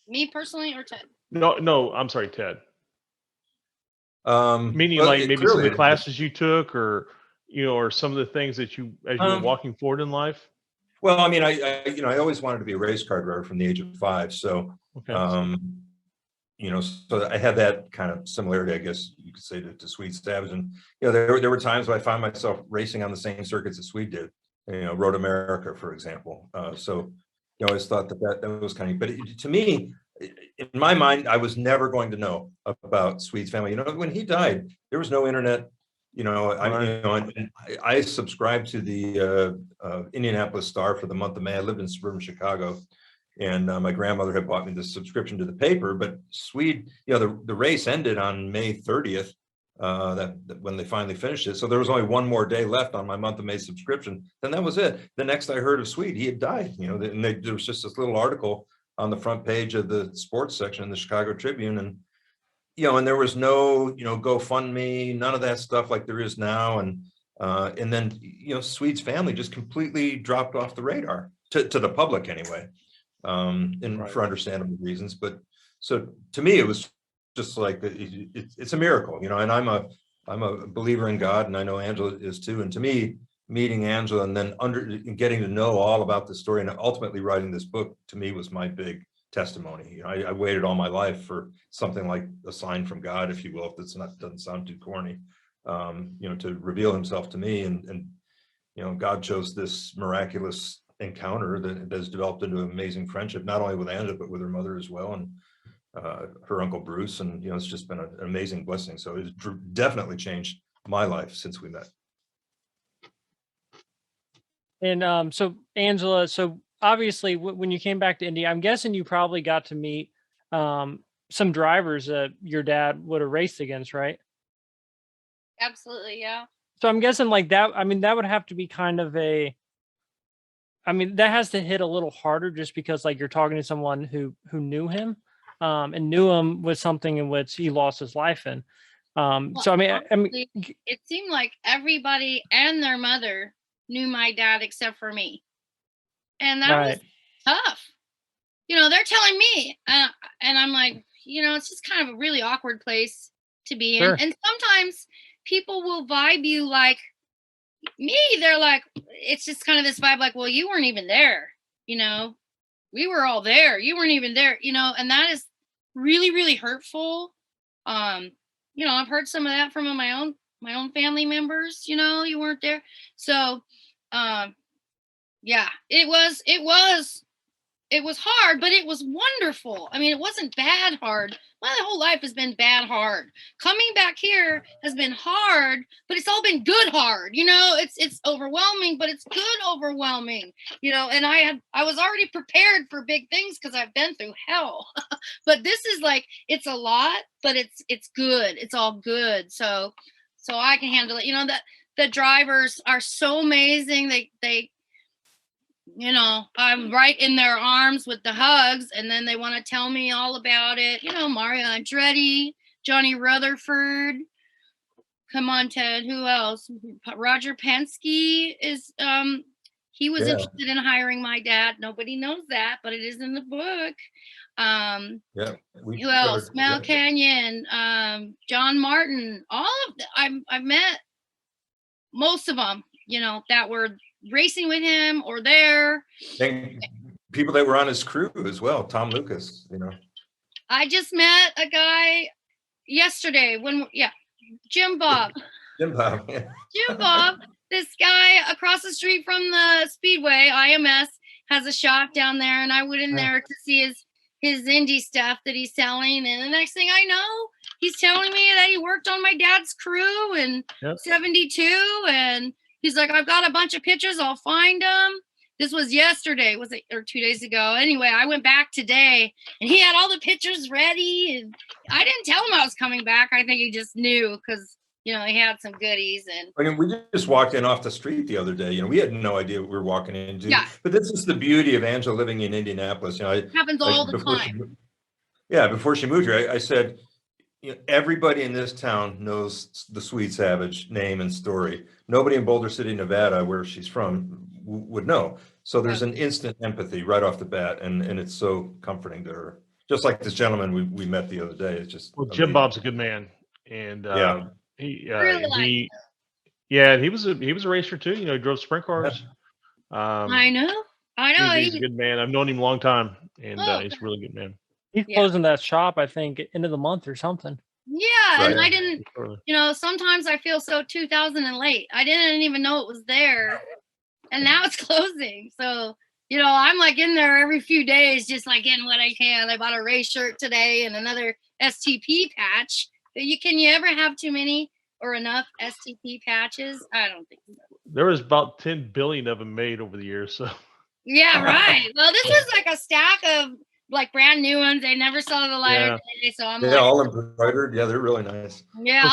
Me personally or Ted? No, I'm sorry, Ted. Meaning well, like maybe some of the clearly, classes you took or some of the things that you, as you were walking forward in life? Well, I mean, I always wanted to be a race car driver from the age of 5. So, Okay. So I had that kind of similarity, I guess you could say, to Swede Savage. And, there were times when I found myself racing on the same circuits that Swede did, Road America, for example. So, I always thought that was kind of, but to me, in my mind, I was never going to know about Swede's family. When he died, there was no internet. I subscribed to the Indianapolis Star for the month of May. I lived in suburban Chicago, and my grandmother had bought me the subscription to the paper. But Swede, the race ended on May 30th. That when they finally finished it, so there was only one more day left on my month of May subscription. Then that was it. The next I heard of Swede, he had died. And there was just this little article on the front page of the sports section in the Chicago Tribune, and and there was no, GoFundMe, none of that stuff like there is now. And then, Swede's family just completely dropped off the radar to the public anyway, and Right. for understandable reasons. But so to me, it was just like, it's a miracle, and I'm a believer in God, and I know Angela is too. And to me, meeting Angela and then getting to know all about the story and ultimately writing this book, to me, was my big testimony. I waited all my life for something like a sign from God, if you will, if doesn't sound too corny, to reveal himself to me. And God chose this miraculous encounter that has developed into an amazing friendship, not only with Angela, but with her mother as well, and her uncle Bruce. And, it's just been an amazing blessing. So it's definitely changed my life since we met. And so Angela, obviously when you came back to Indy, I'm guessing you probably got to meet some drivers that your dad would have raced against, right? Absolutely, yeah. So I'm guessing like that, I mean, that would have to be kind of that has to hit a little harder just because like you're talking to someone who knew him and knew him with something in which he lost his life in. So I mean, it seemed like everybody and their mother knew my dad except for me. And that was tough. They're telling me, and I'm like, it's just kind of a really awkward place to be in. Sure. And sometimes people will vibe you like me. They're like, it's just kind of this vibe like, well, you weren't even there. We were all there. You weren't even there, and that is really, really hurtful. I've heard some of that from my own family members, you weren't there. So, yeah, it was hard, but it was wonderful. I mean, it wasn't bad hard. My whole life has been bad hard. Coming back here has been hard, but it's all been good hard. It's overwhelming, but it's good overwhelming. And I was already prepared for big things because I've been through hell. But this is like, it's a lot, but it's good. It's all good. So I can handle it. That the drivers are so amazing. They I'm right in their arms with the hugs, and then they want to tell me all about it. Mario Andretti, Johnny Rutherford, Come on, Ted. Who else? Roger Penske is he was Yeah. interested in hiring my dad. Nobody knows that, but it is in the book. Yeah. Who else? Mel Canyon, John Martin, all of them. I've met most of them, you know, that were racing with him or there. And people that were on his crew as well, Tom Lucas, you know. I just met a guy yesterday Jim Bob. Jim Bob, yeah. Jim Bob, this guy across the street from the Speedway, IMS, has a shop down there, and I went in there to see his indie stuff that he's selling. And the next thing I know, he's telling me that he worked on my dad's crew in 72, and he's like, I've got a bunch of pictures, I'll find them. This was yesterday, was it, or 2 days ago? Anyway, I went back today, and he had all the pictures ready, and I didn't tell him I was coming back. I think he just knew because, you know, he had some goodies. And I mean, we just walked in off the street the other day. You know, we had no idea what we were walking into. Yeah. But this is the beauty of Angela living in Indianapolis. You know, it happens all the time. Before she moved here, I said, you know, everybody in this town knows the Sweet Savage name and story. Nobody in Boulder City, Nevada, where she's from, would know. So there's an instant empathy right off the bat, and it's so comforting to her. Just like this gentleman we met the other day. It's just Jim Bob's a good man, and he was a racer too. You know, he drove sprint cars. I know. He's a good man. I've known him a long time, and he's a really good man. He's closing that shop, I think, end of the month or something. Yeah, Right. and I didn't, you know, sometimes I feel so 2000 and late. I didn't even know it was there, and now it's closing. So, you know, I'm like in there every few days, just like getting what I can. I bought a race shirt today and another STP patch. Can you ever have too many or enough STP patches? I don't think so. There was about 10 billion of them made over the years. So Yeah, right. Well, this was like a stack of like brand new ones. They never saw the light of day, so I'm like, all embroidered. Yeah, they're really nice. Yeah,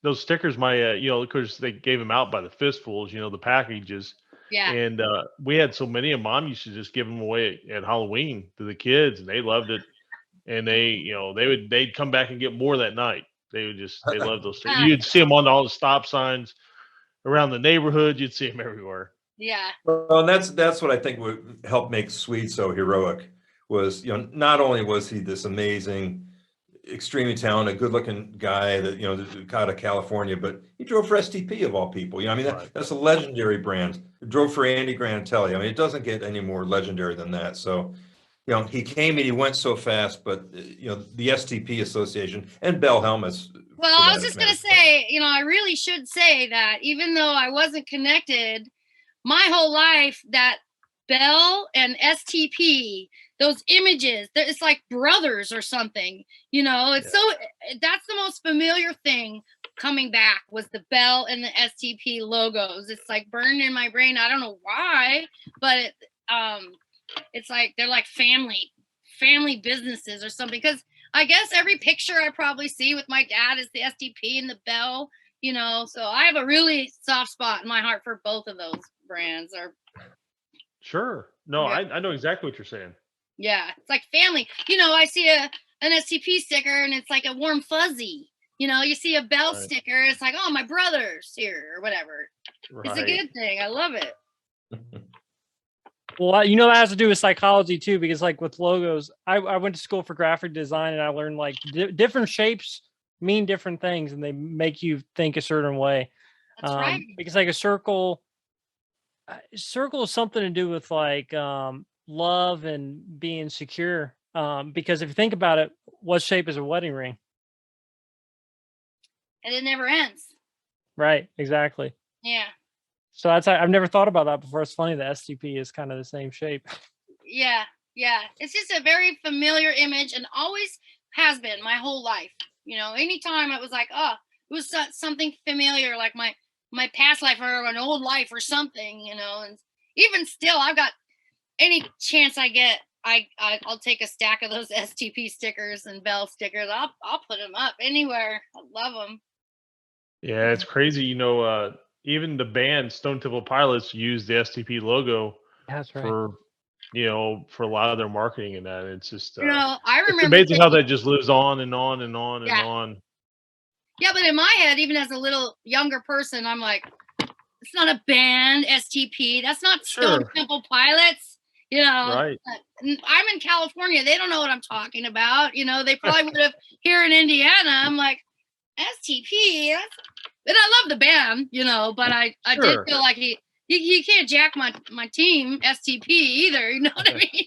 those stickers, my you know, because they gave them out by the fistfuls, you know, the packages. Yeah. And we had so many of Mom used to just give them away at Halloween to the kids, and they loved it. And they'd come back and get more that night. They loved those stickers. You'd see them on all the stop signs around the neighborhood. You'd see them everywhere. Yeah. Well, and that's what I think would help make Sweet so heroic. Was, you know, not only was he this amazing, extremely talented, good-looking guy that, you know, out of California, but he drove for STP of all people. You know, I mean, that's a legendary brand. He drove for Andy Granatelli. I mean, it doesn't get any more legendary than that. So, you know, he came and he went so fast, but, you know, the STP Association and Bell Helmets. Well, I was just going to say, you know, I really should say that even though I wasn't connected my whole life, that Bell and STP, those images, it's like brothers or something, you know, it's that's the most familiar thing coming back was the Bell and the STP logos. It's like burned in my brain. I don't know why, but it's like they're like family businesses or something, because I guess every picture I probably see with my dad is the STP and the Bell, you know, so I have a really soft spot in my heart for both of those brands. Sure. No, I know exactly what you're saying. Yeah, it's like family. You know, I see an STP sticker and it's like a warm fuzzy. You know, you see a Bell sticker, it's like, oh, my brother's here or whatever. Right. It's a good thing. I love it. Well, you know, that has to do with psychology too, because like with logos, I went to school for graphic design and I learned like different shapes mean different things and they make you think a certain way. That's right. Because like a circle is something to do with like love and being secure. Because if you think about it, what shape is a wedding ring? And it never ends. Right, exactly. Yeah. So I've never thought about that before. It's funny the STP is kind of the same shape. Yeah. It's just a very familiar image and always has been my whole life. You know, anytime it was like, oh, it was something familiar, like my past life or an old life or something, you know. And even still, I've got any chance I get, I'll take a stack of those STP stickers and Bell stickers. I'll put them up anywhere. I love them. Yeah, it's crazy. You know, even the band Stone Temple Pilots use the STP logo for a lot of their marketing and that. It's just, you know, I remember it's amazing how that just lives on and on and on and on. Yeah, but in my head, even as a little younger person, I'm like, it's not a band, STP. That's not Stone Sure. Temple Pilots. You know, Right. I'm in California. They don't know what I'm talking about. You know, they probably would have here in Indiana. I'm like, STP. And I love the band, you know, but I did Sure. feel like he can't jack my team STP either. You know what I mean?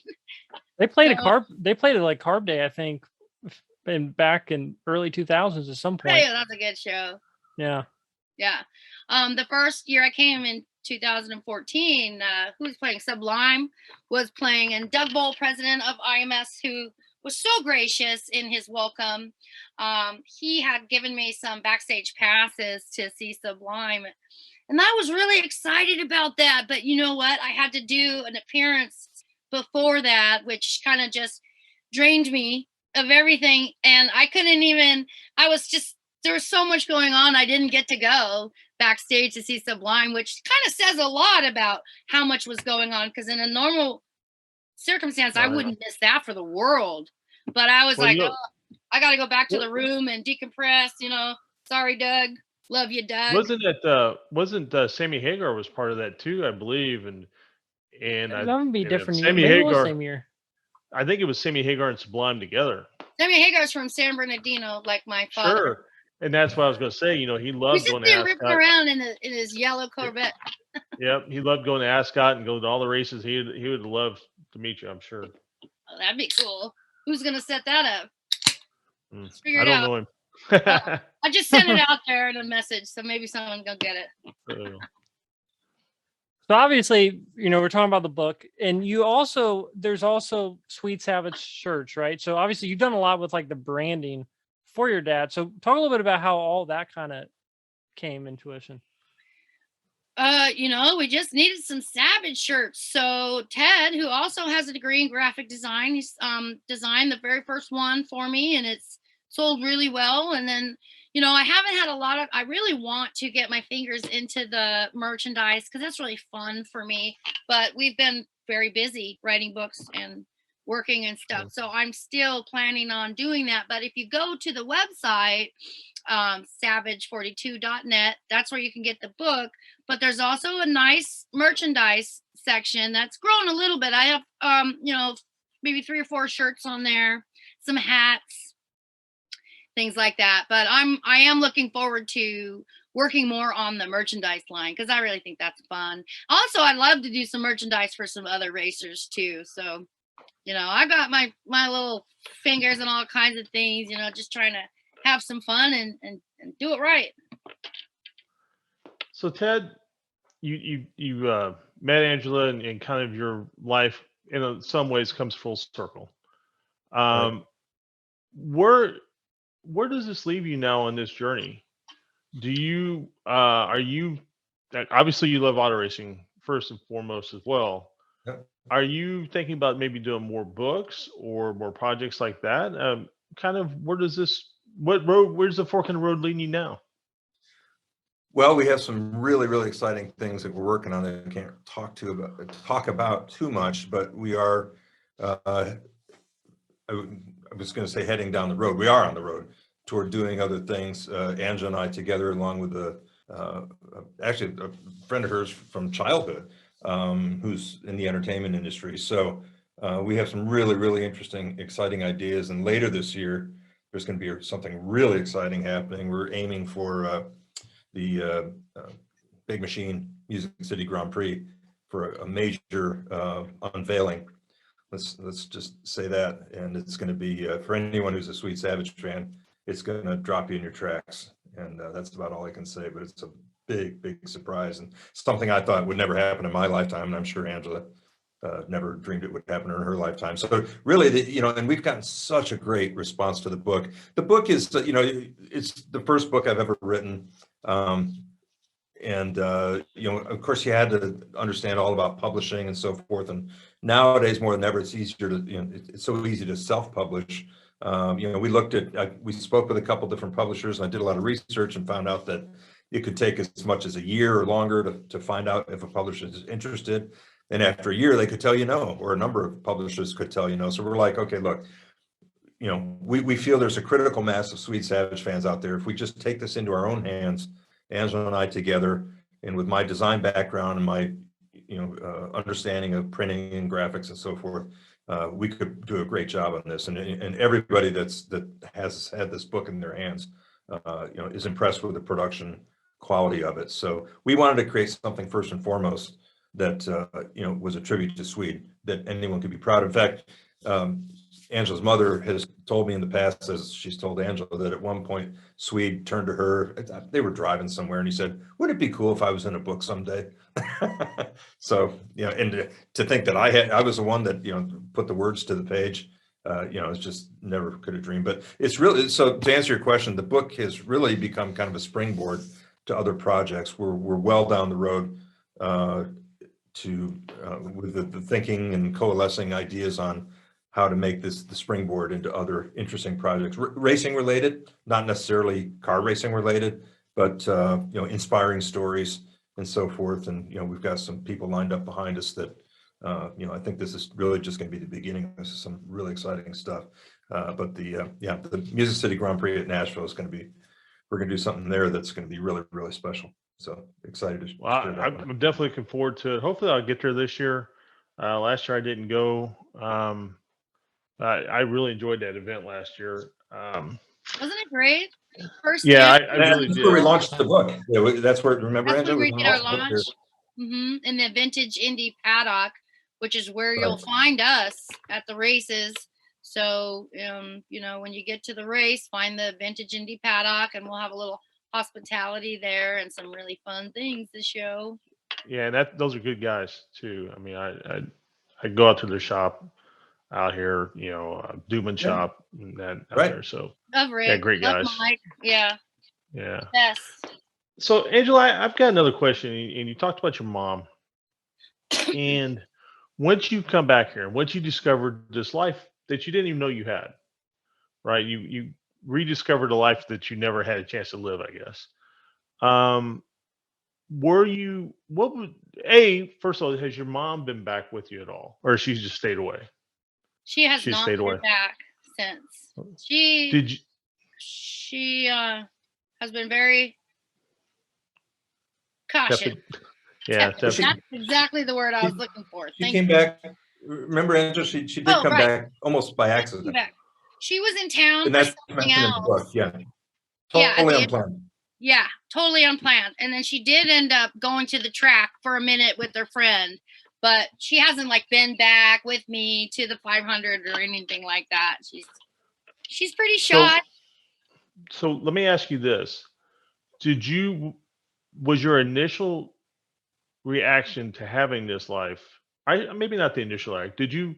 They played it like Carb Day, I think, back in early 2000s at some point. Yeah, that's a good show. Yeah. Yeah. The first year I came in 2014, who was playing? Sublime was playing, and Doug Bowl, president of IMS, who was so gracious in his welcome. He had given me some backstage passes to see Sublime, and I was really excited about that. But you know what? I had to do an appearance before that, which kind of just drained me of everything. And I couldn't even, there was so much going on. I didn't get to go backstage to see Sublime, which kind of says a lot about how much was going on. Because in a normal circumstance, I wouldn't miss that for the world. But I was I got to go back to the room and decompress. You know, sorry, Doug. Love you, Doug. Wasn't Sammy Hagar was part of that too, I believe, and that would be different. Sammy Maybe Hagar, it was same year. I think it was Sammy Hagar and Sublime together. Sammy Hagar's from San Bernardino, like my father. Sure. And that's what I was going to say. You know, he loved going to Ascot. Ripping around in his yellow Corvette. Yep, he loved going to Ascot and going to all the races. He would love to meet you, I'm sure. Oh, that'd be cool. Who's going to set that up? I don't know him. I just sent it out there in a message, so maybe someone go get it. So obviously, you know, we're talking about the book, and there's also Sweet Savage shirts, right? So obviously you've done a lot with like the branding for your dad. So talk a little bit about how all that kind of came into fruition. You know, we just needed some Savage shirts. So Ted, who also has a degree in graphic design, he's designed the very first one for me, and it's sold really well. And then, you know, I really want to get my fingers into the merchandise because that's really fun for me. But we've been very busy writing books and working and stuff. So I'm still planning on doing that. But if you go to the website, savage42.net, that's where you can get the book. But there's also a nice merchandise section that's grown a little bit. I have, you know, maybe 3 or 4 shirts on there, some hats, things like that. But I am looking forward to working more on the merchandise line because I really think that's fun. Also, I'd love to do some merchandise for some other racers too. So, you know, I got my little fingers and all kinds of things, you know, just trying to have some fun and do it right. So Ted, you met Angela and kind of your life in some ways comes full circle. Right. Where does this leave you now on this journey? Do you are you obviously you love auto racing first and foremost as well? Yep. Are you thinking about maybe doing more books or more projects like that? Kind of where's the fork in the road leading you now? Well, we have some really, really exciting things that we're working on that I can't talk about too much, but we are, I was going to say heading down the road. We are on the road toward doing other things. Angela and I together, along with actually a friend of hers from childhood, who's in the entertainment industry. So we have some really, really interesting, exciting ideas. And later this year, there's going to be something really exciting happening. We're aiming for the Big Machine Music City Grand Prix for a major unveiling. Let's just say that. And it's going to be for anyone who's a Sweet Savage fan, it's going to drop you in your tracks. And that's about all I can say, but it's a big, big surprise and something I thought would never happen in my lifetime. And I'm sure Angela never dreamed it would happen in her lifetime. So really, you know, and we've gotten such a great response to the book. The book is, you know, it's the first book I've ever written. And, you know, of course you had to understand all about publishing and so forth. And nowadays more than ever, it's easier to, you know, it's so easy to self-publish. You know, we spoke with a couple different publishers and I did a lot of research and found out that it could take as much as a year or longer to find out if a publisher is interested. And after a year, they could tell you no, or a number of publishers could tell you no. So we're like, okay, look, you know, we feel there's a critical mass of Sweet Savage fans out there. If we just take this into our own hands, Angela and I together, and with my design background and my, you know, understanding of printing and graphics and so forth, we could do a great job on this. And everybody that has had this book in their hands, you know, is impressed with the production quality of it. So we wanted to create something first and foremost that, you know, was a tribute to Swede, that anyone could be proud of. In fact, Angela's mother has told me in the past, as she's told Angela, that at one point Swede turned to her, they were driving somewhere, and he said, "Would it be cool if I was in a book someday?" So, you know, and to think that I was the one that, you know, put the words to the page, you know, it's just never could have dreamed. But it's really, so to answer your question, the book has really become kind of a springboard to other projects. We're well down the road with the thinking and coalescing ideas on how to make this the springboard into other interesting projects, racing related, not necessarily car racing related, but you know, inspiring stories and so forth. And you know, we've got some people lined up behind us that you know, I think this is really just going to be the beginning. This is some really exciting stuff. But the Music City Grand Prix at Nashville is going to be, we're going to do something there that's going to be really, really special. So excited to Well, share that one. I'm definitely looking forward to it. Hopefully I'll get there this year. Last year I didn't go. I really enjoyed that event last year. Wasn't it great? First Yeah, year, I really That's did. where we launched the book. Yeah, that's where, remember, that's when Angela? we did our launched the book launch. here. In the Vintage Indy Paddock, which is where you'll Right. find us at the races. So, you know, when you get to the race, find the Vintage Indy Paddock, and we'll have a little hospitality there and some really fun things to show. Yeah, and those are good guys too. I mean, I go out to their shop out here, you know, Dubin shop and that out Right. there. So Love Rick. yeah, great Love guys. Mike. Yeah. Yeah. Yes. So Angela, I've got another question, and you talked about your mom. And once you come back here, once you discovered this life that you didn't even know you had, right? You rediscovered a life that you never had a chance to live, I guess. First of all, has your mom been back with you at all, or she's just stayed away? She has She's not stayed been away. back since. Did you? She has been very cautious. Yeah, Tepid. That's exactly the word I was looking for. She came back. Remember, Angela, she did come back almost by accident. She was in town And for that's something mentioned in the book. else. Yeah. Yeah, Totally unplanned. Yeah, totally unplanned. And then she did end up going to the track for a minute with her friend, but she hasn't like been back with me to the 500 or anything like that. She's pretty shy. So let me ask you this. Was your initial reaction to having this life, maybe not the initial act, did you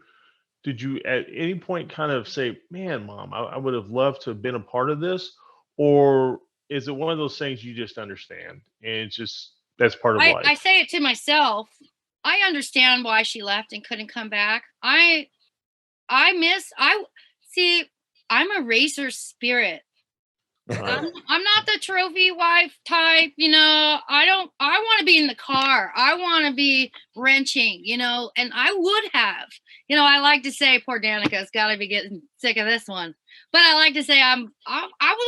at any point kind of say, man, Mom, I would have loved to have been a part of this? Or is it one of those things you just understand and it's just, that's part of life? I say it to myself. I understand why she left and couldn't come back. I'm a racer spirit. I'm not the trophy wife type, you know. I want to be in the car. I want to be wrenching, you know, and I would have, you know, I like to say poor Danica's got to be getting sick of this one. But I like to say I would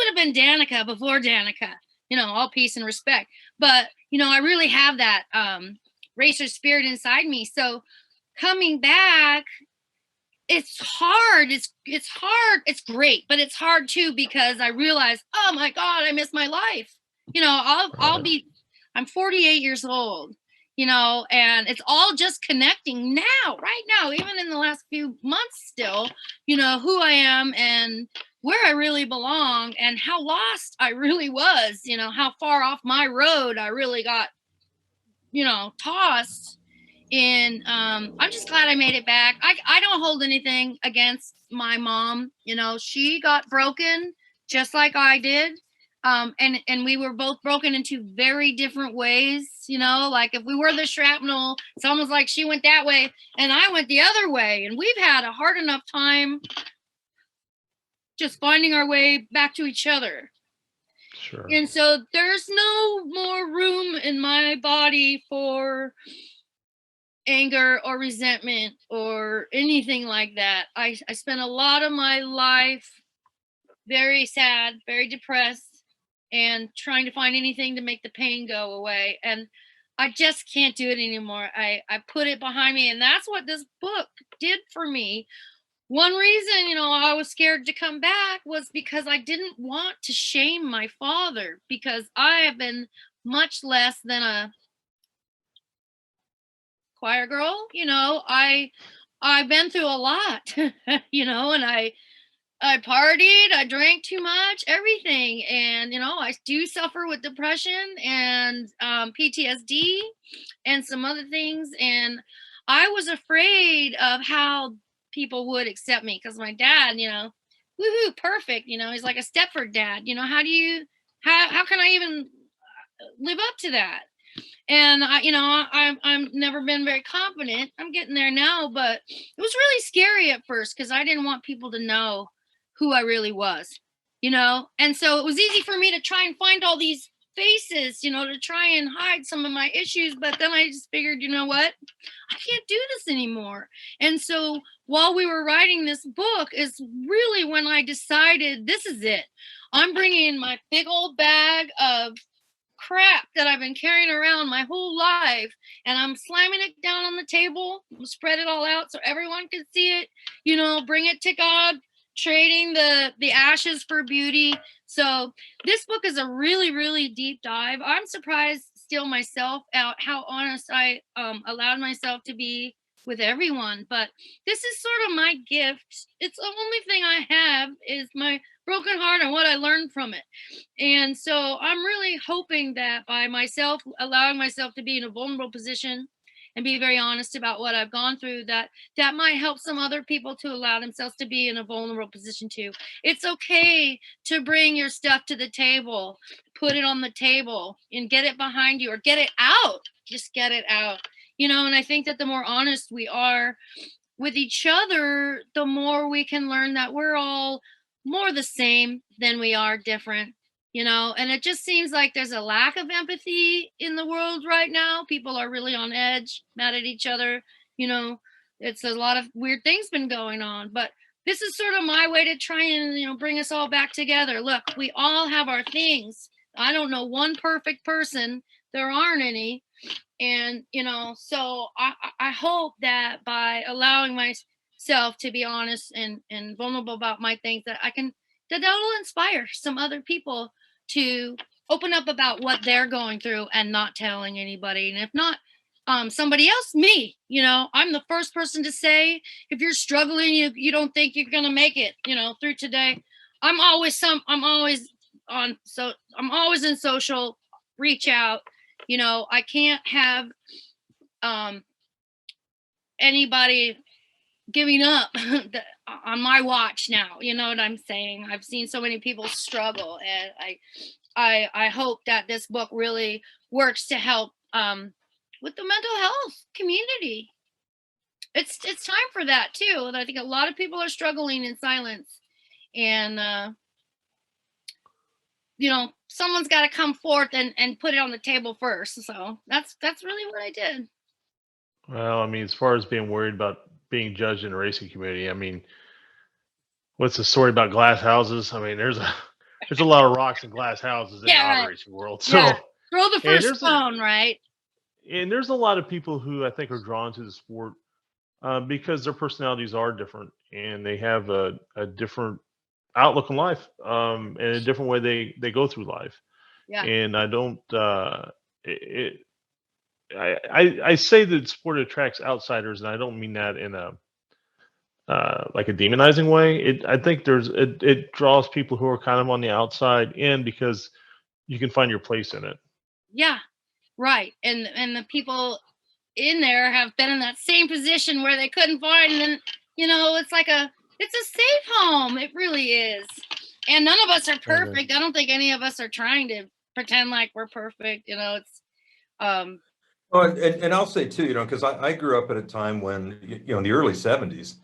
have been Danica before Danica, you know, all peace and respect. But, you know, I really have that racer spirit inside me. So coming back, it's hard. It's hard. It's great, but it's hard too because I realize, oh my God, I miss my life. You know, I'm 48 years old, you know, and it's all just connecting now, right now, even in the last few months still, you know, who I am and where I really belong and how lost I really was, you know, how far off my road I really got, you know, tossed. And I'm just glad I made it back. I don't hold anything against my mom. You know, she got broken just like I did. And we were both broken into very different ways. You know, like if we were the shrapnel, it's almost like she went that way and I went the other way. And we've had a hard enough time just finding our way back to each other. Sure. And so there's no more room in my body for anger or resentment or anything like that. I spent a lot of my life very sad, very depressed, and trying to find anything to make the pain go away. And I just can't do it anymore. I put it behind me. And that's what this book did for me. One reason, I was scared to come back was because I didn't want to shame my father, because I have been much less than a choir girl. I've been through a lot, and I partied, I drank too much, everything. And, I do suffer with depression and PTSD and some other things. And I was afraid of how people would accept me, because my dad, woohoo, perfect. He's like a Stepford dad. How can I even live up to that? And I've never been very confident. I'm getting there now, but it was really scary at first because I didn't want people to know who I really was, and so it was easy for me to try and find all these faces, to try and hide some of my issues. But then I just figured, you know what, I can't do this anymore. And so while we were writing this book is really when I decided this is it. I'm bringing my big old bag of crap that I've been carrying around my whole life, and I'm slamming it down on the table, spread it all out so everyone can see it, bring it to God, trading the ashes for beauty. So this book is a really, really deep dive. I'm surprised still myself out how honest I allowed myself to be with everyone. But this is sort of my gift. It's the only thing I have is my broken heart and what I learned from it. And so I'm really hoping that by myself allowing myself to be in a vulnerable position and be very honest about what I've gone through, that might help some other people to allow themselves to be in a vulnerable position too. It's okay to bring your stuff to the table, put it on the table and get it behind you, or get it out. Just get it out. And I think that the more honest we are with each other, the more we can learn that we're all more the same than we are different. And it just seems like there's a lack of empathy in the world right now. People are really on edge, mad at each other. It's a lot of weird things been going on, but this is sort of my way to try and, bring us all back together. Look, we all have our things. I don't know one perfect person. There aren't any. And, so I hope that by allowing myself to be honest and vulnerable about my things, that will inspire some other people to open up about what they're going through and not telling anybody. And if not somebody else, me, I'm the first person to say, if you're struggling, you don't think you're going to make it, through today. I'm always in social, reach out. I can't have anybody giving up on my watch now. You know what I'm saying? I've seen so many people struggle, and I hope that this book really works to help with the mental health community. It's time for that too. And I think a lot of people are struggling in silence, and someone's got to come forth and put it on the table first. So that's really what I did. Well, I mean, as far as being worried about being judged in the racing community, I mean, what's the story about glass houses? I mean, there's a lot of rocks and glass houses in the auto racing world. So throw the first stone, right? And there's a lot of people who I think are drawn to the sport because their personalities are different, and they have a different outlook on life, and a different way they go through life. Yeah. And I don't I say that sport attracts outsiders, and I don't mean that in a like a demonizing way. I think it draws people who are kind of on the outside in, because you can find your place in it. Yeah, right. And the people in there have been in that same position where they couldn't find, and it's like it's a safe home. It really is. And none of us are perfect. I don't think any of us are trying to pretend like we're perfect. It's Well, and I'll say too, because I grew up at a time when, in the early 70s,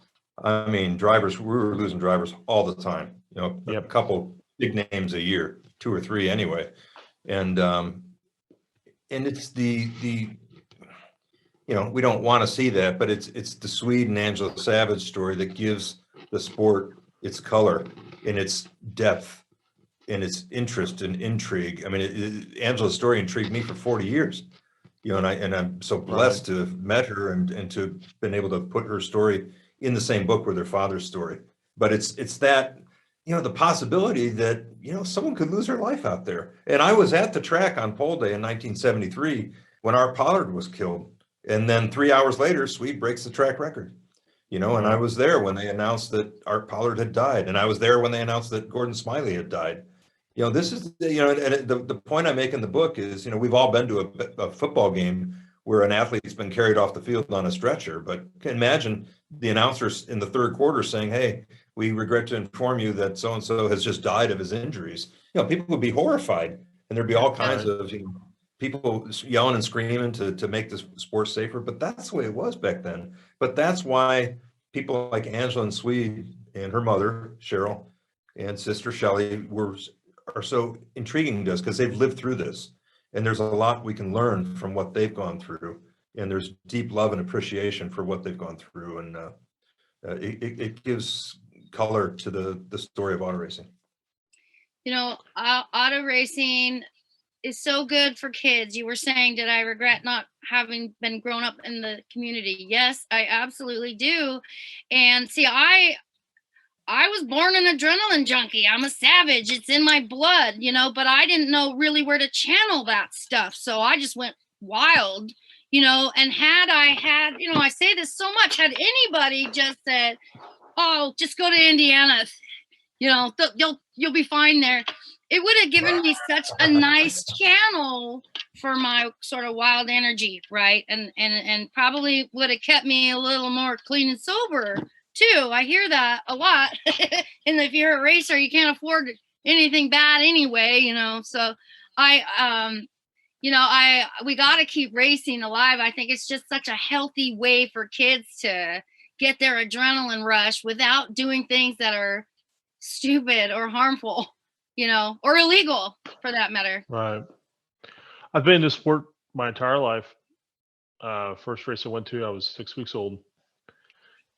I mean, we were losing drivers all the time, a couple big names a year, 2 or 3 anyway. And it's we don't want to see that, but it's the Swede and Angela Savage story that gives the sport its color and its depth and its interest and intrigue. I mean, Angela's story intrigued me for 40 years, and I'm so blessed to have met her and to have been able to put her story in the same book with her father's story. But it's that, the possibility that, someone could lose their life out there. And I was at the track on pole day in 1973 when Art Pollard was killed. And then 3 hours later, Swede breaks the track record, and I was there when they announced that Art Pollard had died. And I was there when they announced that Gordon Smiley had died. This is, and the point I make in the book is, we've all been to a football game where an athlete's been carried off the field on a stretcher, but imagine the announcers in the third quarter saying, "Hey, we regret to inform you that so-and-so has just died of his injuries." People would be horrified, and there'd be all kinds of people yelling and screaming to make the sport safer. But that's the way it was back then. But that's why people like Angela and Swede and her mother, Cheryl, and sister Shelley are so intriguing to us, because they've lived through this. And there's a lot we can learn from what they've gone through. And there's deep love and appreciation for what they've gone through. And it gives color to the story of auto racing. Auto racing is so good for kids. You were saying, did I regret not having been grown up in the community? Yes, I absolutely do. And see, I was born an adrenaline junkie. I'm a savage. It's in my blood, but I didn't know really where to channel that stuff. So I just went wild, and had I had, I say this so much, had anybody just said, "Oh, just go to Indiana, you'll be fine there," it would have given me such a nice channel for my sort of wild energy, right? And probably would have kept me a little more clean and sober too. I hear that a lot. And if you're a racer, you can't afford anything bad anyway, so we got to keep racing alive. I think it's just such a healthy way for kids to get their adrenaline rush without doing things that are stupid or harmful, or illegal for that matter. Right. I've been in this sport my entire life. First race I went to, I was 6 weeks old.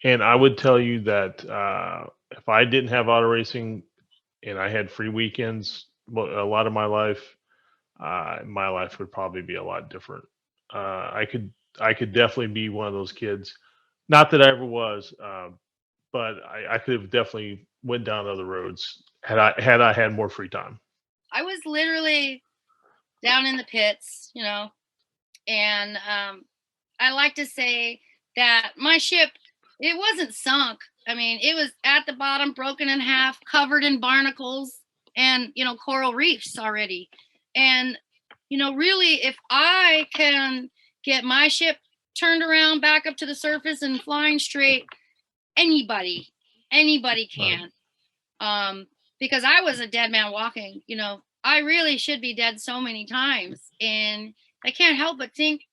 And I would tell you that if I didn't have auto racing and I had free weekends, a lot of my life would probably be a lot different. I could definitely be one of those kids. Not that I ever was, but I could have definitely went down other roads had I had more free time. I was literally down in the pits, and I like to say that my ship, it wasn't sunk. I mean, it was at the bottom, broken in half, covered in barnacles and, coral reefs already. And, really, if I can get my ship turned around back up to the surface and flying straight, anybody can. Because I was a dead man walking, I really should be dead so many times. And I can't help but think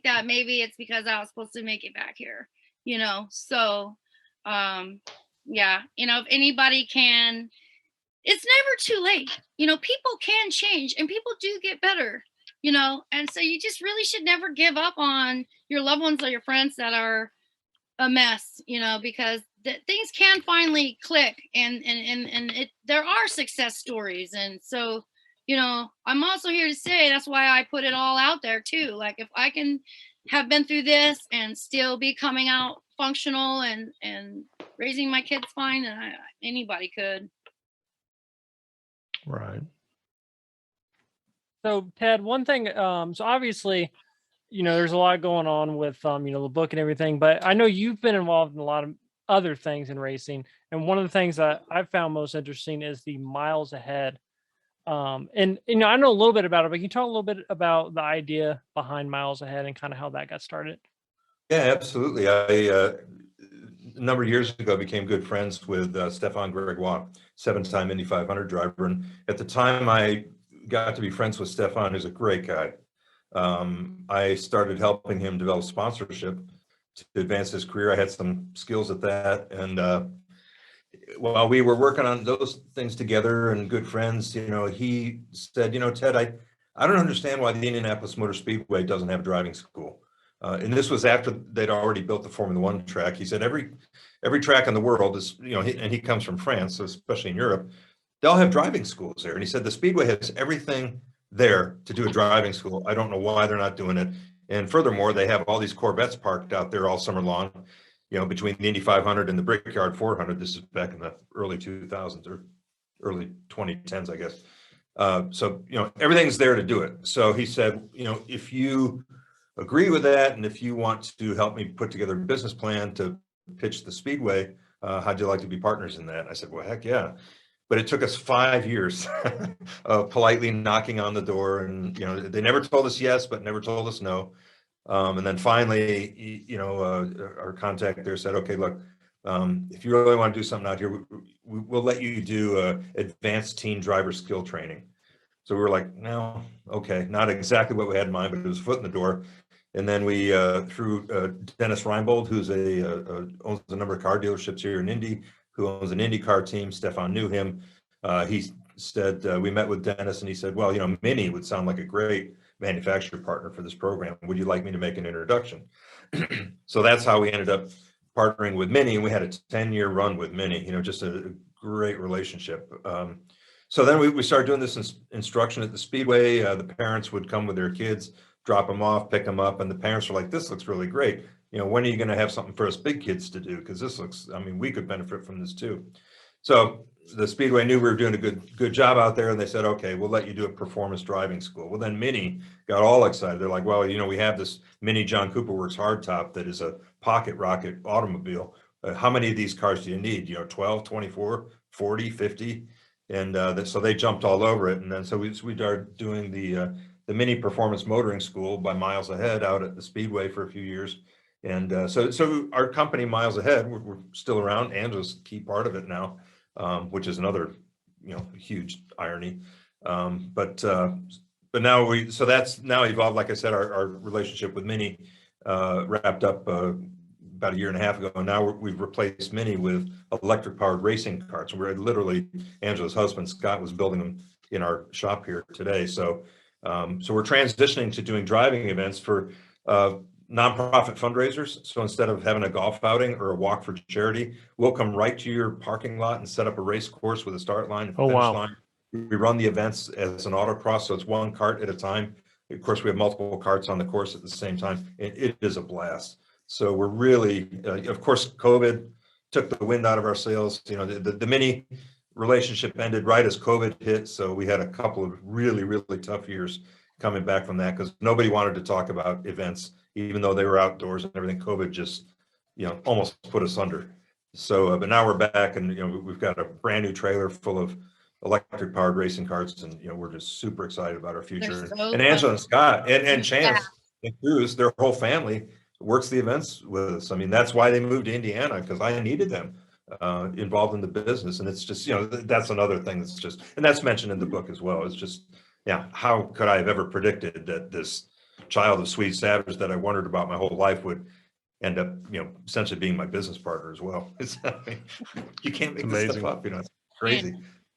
that maybe it's because I was supposed to make it back here. So if anybody can, it's never too late. People can change and people do get better, and so you just really should never give up on your loved ones or your friends that are a mess, because things can finally click and there are success stories. And so, I'm also here to say that's why I put it all out there too. Like, if I can have been through this and still be coming out functional and raising my kids fine, and anybody could. Right. So Ted, one thing, so obviously, there's a lot going on with, the book and everything, but I know you've been involved in a lot of other things in racing. And one of the things that I've found most interesting is the miles ahead. And, I know a little bit about it, but can you talk a little bit about the idea behind Miles Ahead and kind of how that got started? Yeah, absolutely. I a number of years ago became good friends with Stefan Gregoire, 7-time Indy 500 driver. And at the time I got to be friends with Stefan, who's a great guy. I started helping him develop sponsorship to advance his career. I had some skills at that. And while we were working on those things together and good friends, he said, Ted, I don't understand why the Indianapolis Motor Speedway doesn't have driving school. And this was after they'd already built the Formula One track. He said every track in the world is, and he comes from France, so especially in Europe, they all have driving schools there. And he said the Speedway has everything there to do a driving school. I don't know why they're not doing it. And furthermore, they have all these Corvettes parked out there all summer long, between the Indy 500 and the Brickyard 400. This is back in the early 2000s or early 2010s, I guess. So, everything's there to do it. So he said, if you agree with that, and if you want to help me put together a business plan to pitch the Speedway, how'd you like to be partners in that? I said, well, heck yeah. But it took us 5 years of politely knocking on the door, and they never told us yes, but never told us no. And then finally, our contact there said, okay, look, if you really want to do something out here, we'll let you do advanced teen driver skill training. So we were like, no, okay, not exactly what we had in mind, but it was a foot in the door. And then we through Dennis Reinbold, who's owns a number of car dealerships here in Indy, who owns an IndyCar team. Stefan knew him. He said, we met with Dennis, and he said, well, Mini would sound like a great manufacturer partner for this program. Would you like me to make an introduction? So that's how we ended up partnering with Mini, and we had a 10-year run with Mini, just a great relationship. So then we started doing this instruction at the Speedway. The parents would come with their kids, drop them off, pick them up, and the parents were like, this looks really great. When are you going to have something for us big kids to do? Because this looks, we could benefit from this too. So the Speedway knew we were doing a good job out there, and they said, okay, we'll let you do a performance driving school. Well, then Mini got all excited. They're like, well, we have this Mini John Cooper Works hardtop that is a pocket rocket automobile. How many of these cars do you need? 12, 24, 40, 50? And so they jumped all over it. And then so we started doing the Mini Performance Motoring School by Miles Ahead out at the Speedway for a few years. And so our company, Miles Ahead, we're still around. Angela's a key part of it now, which is another, huge irony. But now so that's now evolved. Like I said, our relationship with Mini wrapped up about a year and a half ago. And now we've replaced Mini with electric powered racing carts. We're literally, Angela's husband, Scott, was building them in our shop here today. So we're transitioning to doing driving events for nonprofit fundraisers. So instead of having a golf outing or a walk for charity, we'll come right to your parking lot and set up a race course with a start line and finish line. We run the events as an autocross, so it's one cart at a time. Of course, we have multiple carts on the course at the same time. It is a blast. So we're really, of course, COVID took the wind out of our sails. The Mini relationship ended right as COVID hit. So we had a couple of really, really tough years coming back from that, because nobody wanted to talk about events, even though they were outdoors and everything. COVID just, almost put us under. So, but now we're back, and, we've got a brand new trailer full of electric powered racing carts, and, we're just super excited about our future. So and Angela and Scott and Chance and Cruz, their whole family works the events with us. That's why they moved to Indiana, because I needed them involved in the business. And it's just, that's another thing that's just, and that's mentioned in the book as well. It's just, how could I have ever predicted that this child of Swede Savage that I wondered about my whole life would end up, essentially being my business partner as well. You can't make this stuff up, it's crazy.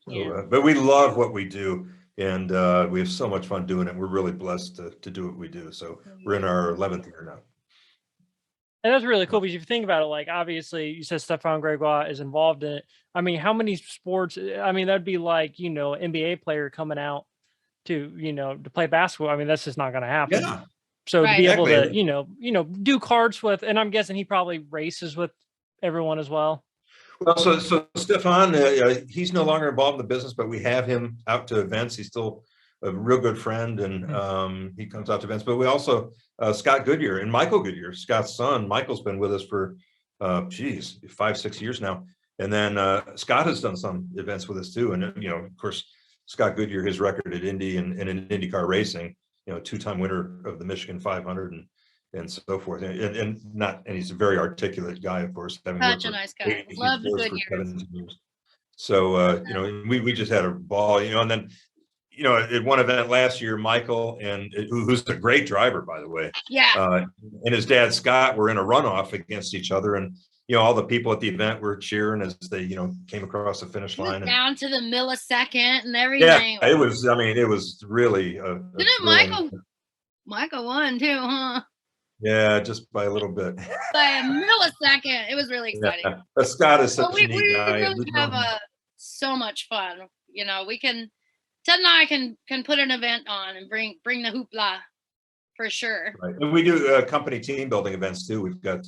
Yeah. So, but we love what we do, and we have so much fun doing it. We're really blessed to do what we do. So we're in our 11th year now. And that's really cool, because if you think about it, like, obviously you said Stefan Gregoire is involved in it. How many sports, that'd be like, an NBA player coming out to, to play basketball. That's just not going to happen. Yeah. So to be able to, Exactly. do carts with, and I'm guessing he probably races with everyone as well. Well, so Stefan, he's no longer involved in the business, but we have him out to events. He's still a real good friend, and he comes out to events. But we also, Scott Goodyear and Michael Goodyear, Scott's son. Michael's been with us for, 5-6 years now. And then Scott has done some events with us too. And, of course, Scott Goodyear, his record at Indy and in IndyCar racing, 2-time winner of the Michigan 500 and so forth. And he's a very articulate guy, of course. Such a nice guy. Love the Goodyear. So, we just had a ball, and then, at one event last year, Michael, who's a great driver, by the way. Yeah. And his dad, Scott, were in a runoff against each other. And, all the people at the event were cheering as they, came across the finish line. Down to the millisecond and everything. Yeah, it was really Didn't Michael won too, huh? Yeah, just by a little bit. by a millisecond. It was really exciting. Yeah. But Scott is But such we a neat guy. really have so much fun. You know, we can, Ted and I can put an event on and bring the hoopla for sure. Right. And we do company team building events too. We've got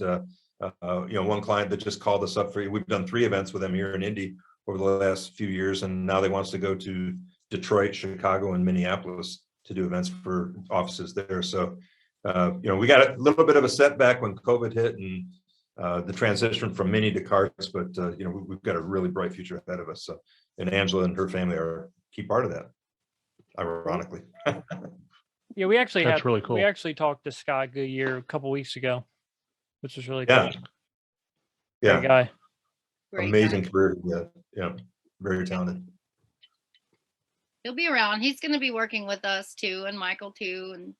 one client that just called us up for. We've done 3 events with them here in Indy over the last few years, and now they wants to go to Detroit, Chicago, and Minneapolis to do events for offices there. So we got a little bit of a setback when COVID hit and the transition from mini to carts, but we've got a really bright future ahead of us. So, and Angela and her family are a key part of that, ironically. Yeah, we actually That's really cool. We actually talked to Scott Goodyear a couple weeks ago, which was really Yeah. cool. Yeah. Great guy. Great Amazing guy. career. Yeah. Very talented. He'll be around. He's going to be working with us too, and Michael too, and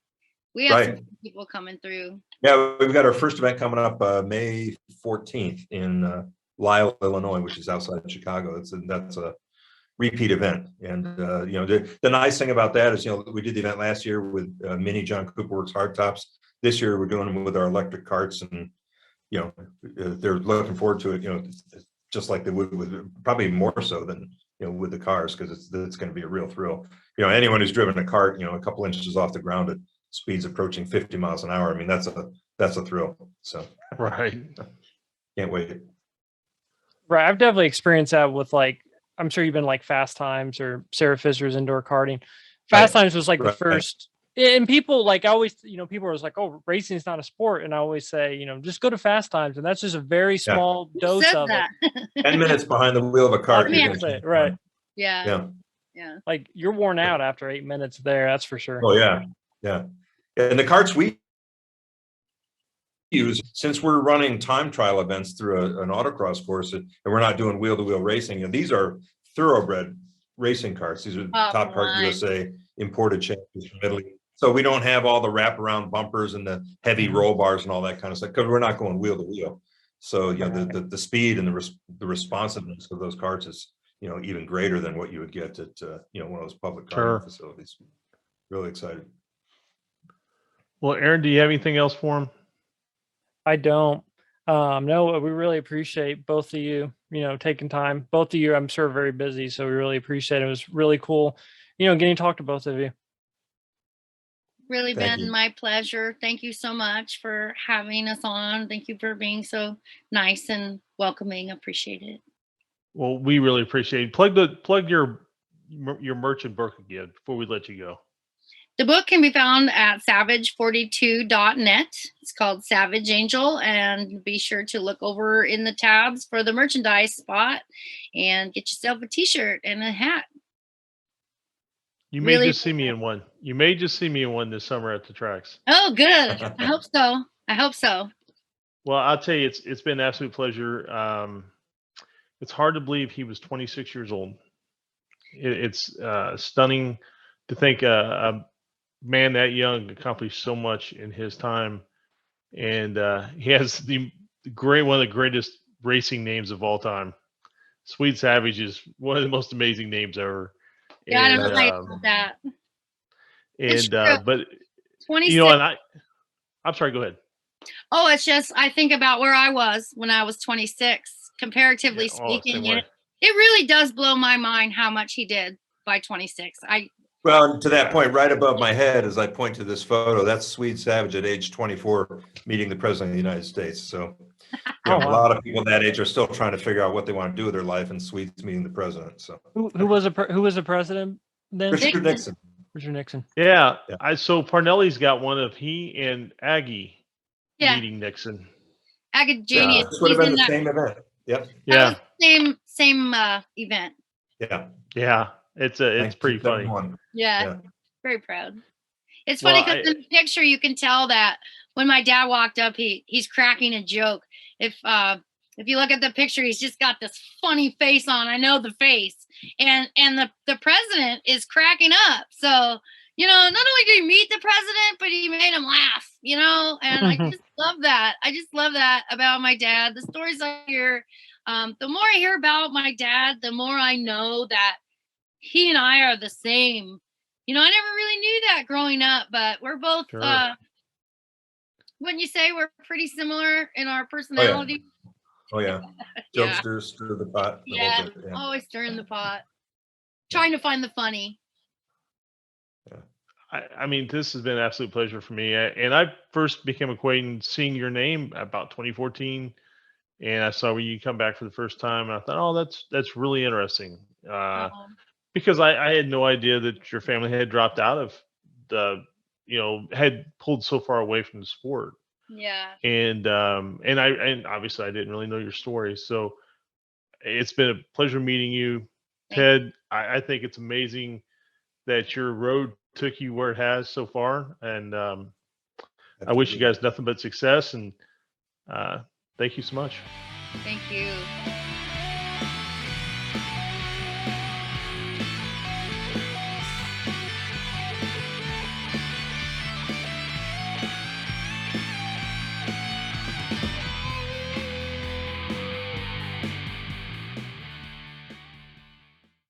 we have some people coming through. Yeah, we've got our first event coming up May 14th in Lisle, Illinois, which is outside of Chicago. That's a repeat event. And the nice thing about that is, we did the event last year with mini John Cooper Works hardtops. This year we're doing them with our electric carts, and they're looking forward to it. Just like they would with, probably more so than with the cars, because it's going to be a real thrill. Anyone who's driven a cart, a couple inches off the ground at speeds approaching 50 miles an hour. I mean, that's a thrill. So Right. Can't wait. Right. I've definitely experienced that with, like, I'm sure you've been like Fast Times or Sarah Fisher's indoor karting. Fast Times was like the first, and people like always, people are just like, oh, racing is not a sport. And I always say, just go to Fast Times. And that's just a very small dose of it. 10 minutes behind the wheel of a cart. Right. Yeah. Like, you're worn out after 8 minutes there. That's for sure. Oh yeah. And the carts we use, since we're running time trial events through an autocross course, and we're not doing wheel-to-wheel racing, and these are thoroughbred racing carts. These are Top Cart USA imported champions from Italy. So we don't have all the wraparound bumpers and the heavy roll bars and all that kind of stuff, because we're not going wheel to wheel. So the speed and the responsiveness of those carts is even greater than what you would get at one of those public car facilities. Really excited. Well, Aaron, do you have anything else for him? I don't. No, we really appreciate both of you, taking time. Both of you, I'm sure, very busy, so we really appreciate it. It was really cool, getting to talk to both of you. Really been my pleasure. Thank you so much for having us on. Thank you for being so nice and welcoming. Appreciate it. Well, we really appreciate it. Plug your merchant book again before we let you go. The book can be found at savage42.net. It's called Savage Angel, and be sure to look over in the tabs for the merchandise spot and get yourself a t-shirt and a hat. You may just see me in one. You may just see me in one this summer at the tracks. Oh, good. I hope so. Well, I'll tell you, it's been an absolute pleasure. It's hard to believe he was 26 years old. It's stunning to think a man that young accomplished so much in his time, and he has one of the greatest racing names of all time. Sweet Savage is one of the most amazing names ever. Yeah, I don't know about that. But 26. and I'm sorry, go ahead. Oh, it's just I think about where I was when I was 26, comparatively speaking. It really does blow my mind how much he did by 26. Well, to that point, right above my head, as I point to this photo, that's Sweet Savage at age 24 meeting the President of the United States. So a lot of people that age are still trying to figure out what they want to do with their life, and Sweet's meeting the president. So who was the president then? Richard Nixon. Richard Nixon. Yeah. So Parnelli's got one of he and Aggie meeting Nixon. Aggie Genius. This would have been the same event. Yep. Yeah. Same event. Yeah. Yeah. It's pretty funny. Yeah. Very proud. It's funny because in the picture you can tell that when my dad walked up, he's cracking a joke. If you look at the picture, he's just got this funny face on. I know the face, and the president is cracking up. So not only did he meet the president, but he made him laugh. And I just love that. I just love that about my dad. The stories I hear, the more I hear about my dad, the more I know that he and I are the same. I never really knew that growing up, but we're both Wouldn't you say we're pretty similar in our personality? Oh yeah. Yeah. Jokesters, stir the pot. The Yeah. whole bit, yeah. Always stirring the pot. Trying to find the funny. I mean, this has been an absolute pleasure for me. And I first became acquainted seeing your name about 2014, and I saw where you come back for the first time, and I thought, oh, that's really interesting. Because I had no idea that your family had dropped out of had pulled so far away from the sport. Yeah. And obviously I didn't really know your story. So it's been a pleasure meeting you, Ted. I think it's amazing that your road took you where it has so far. And I wish you guys nothing but success, and thank you so much. Thank you.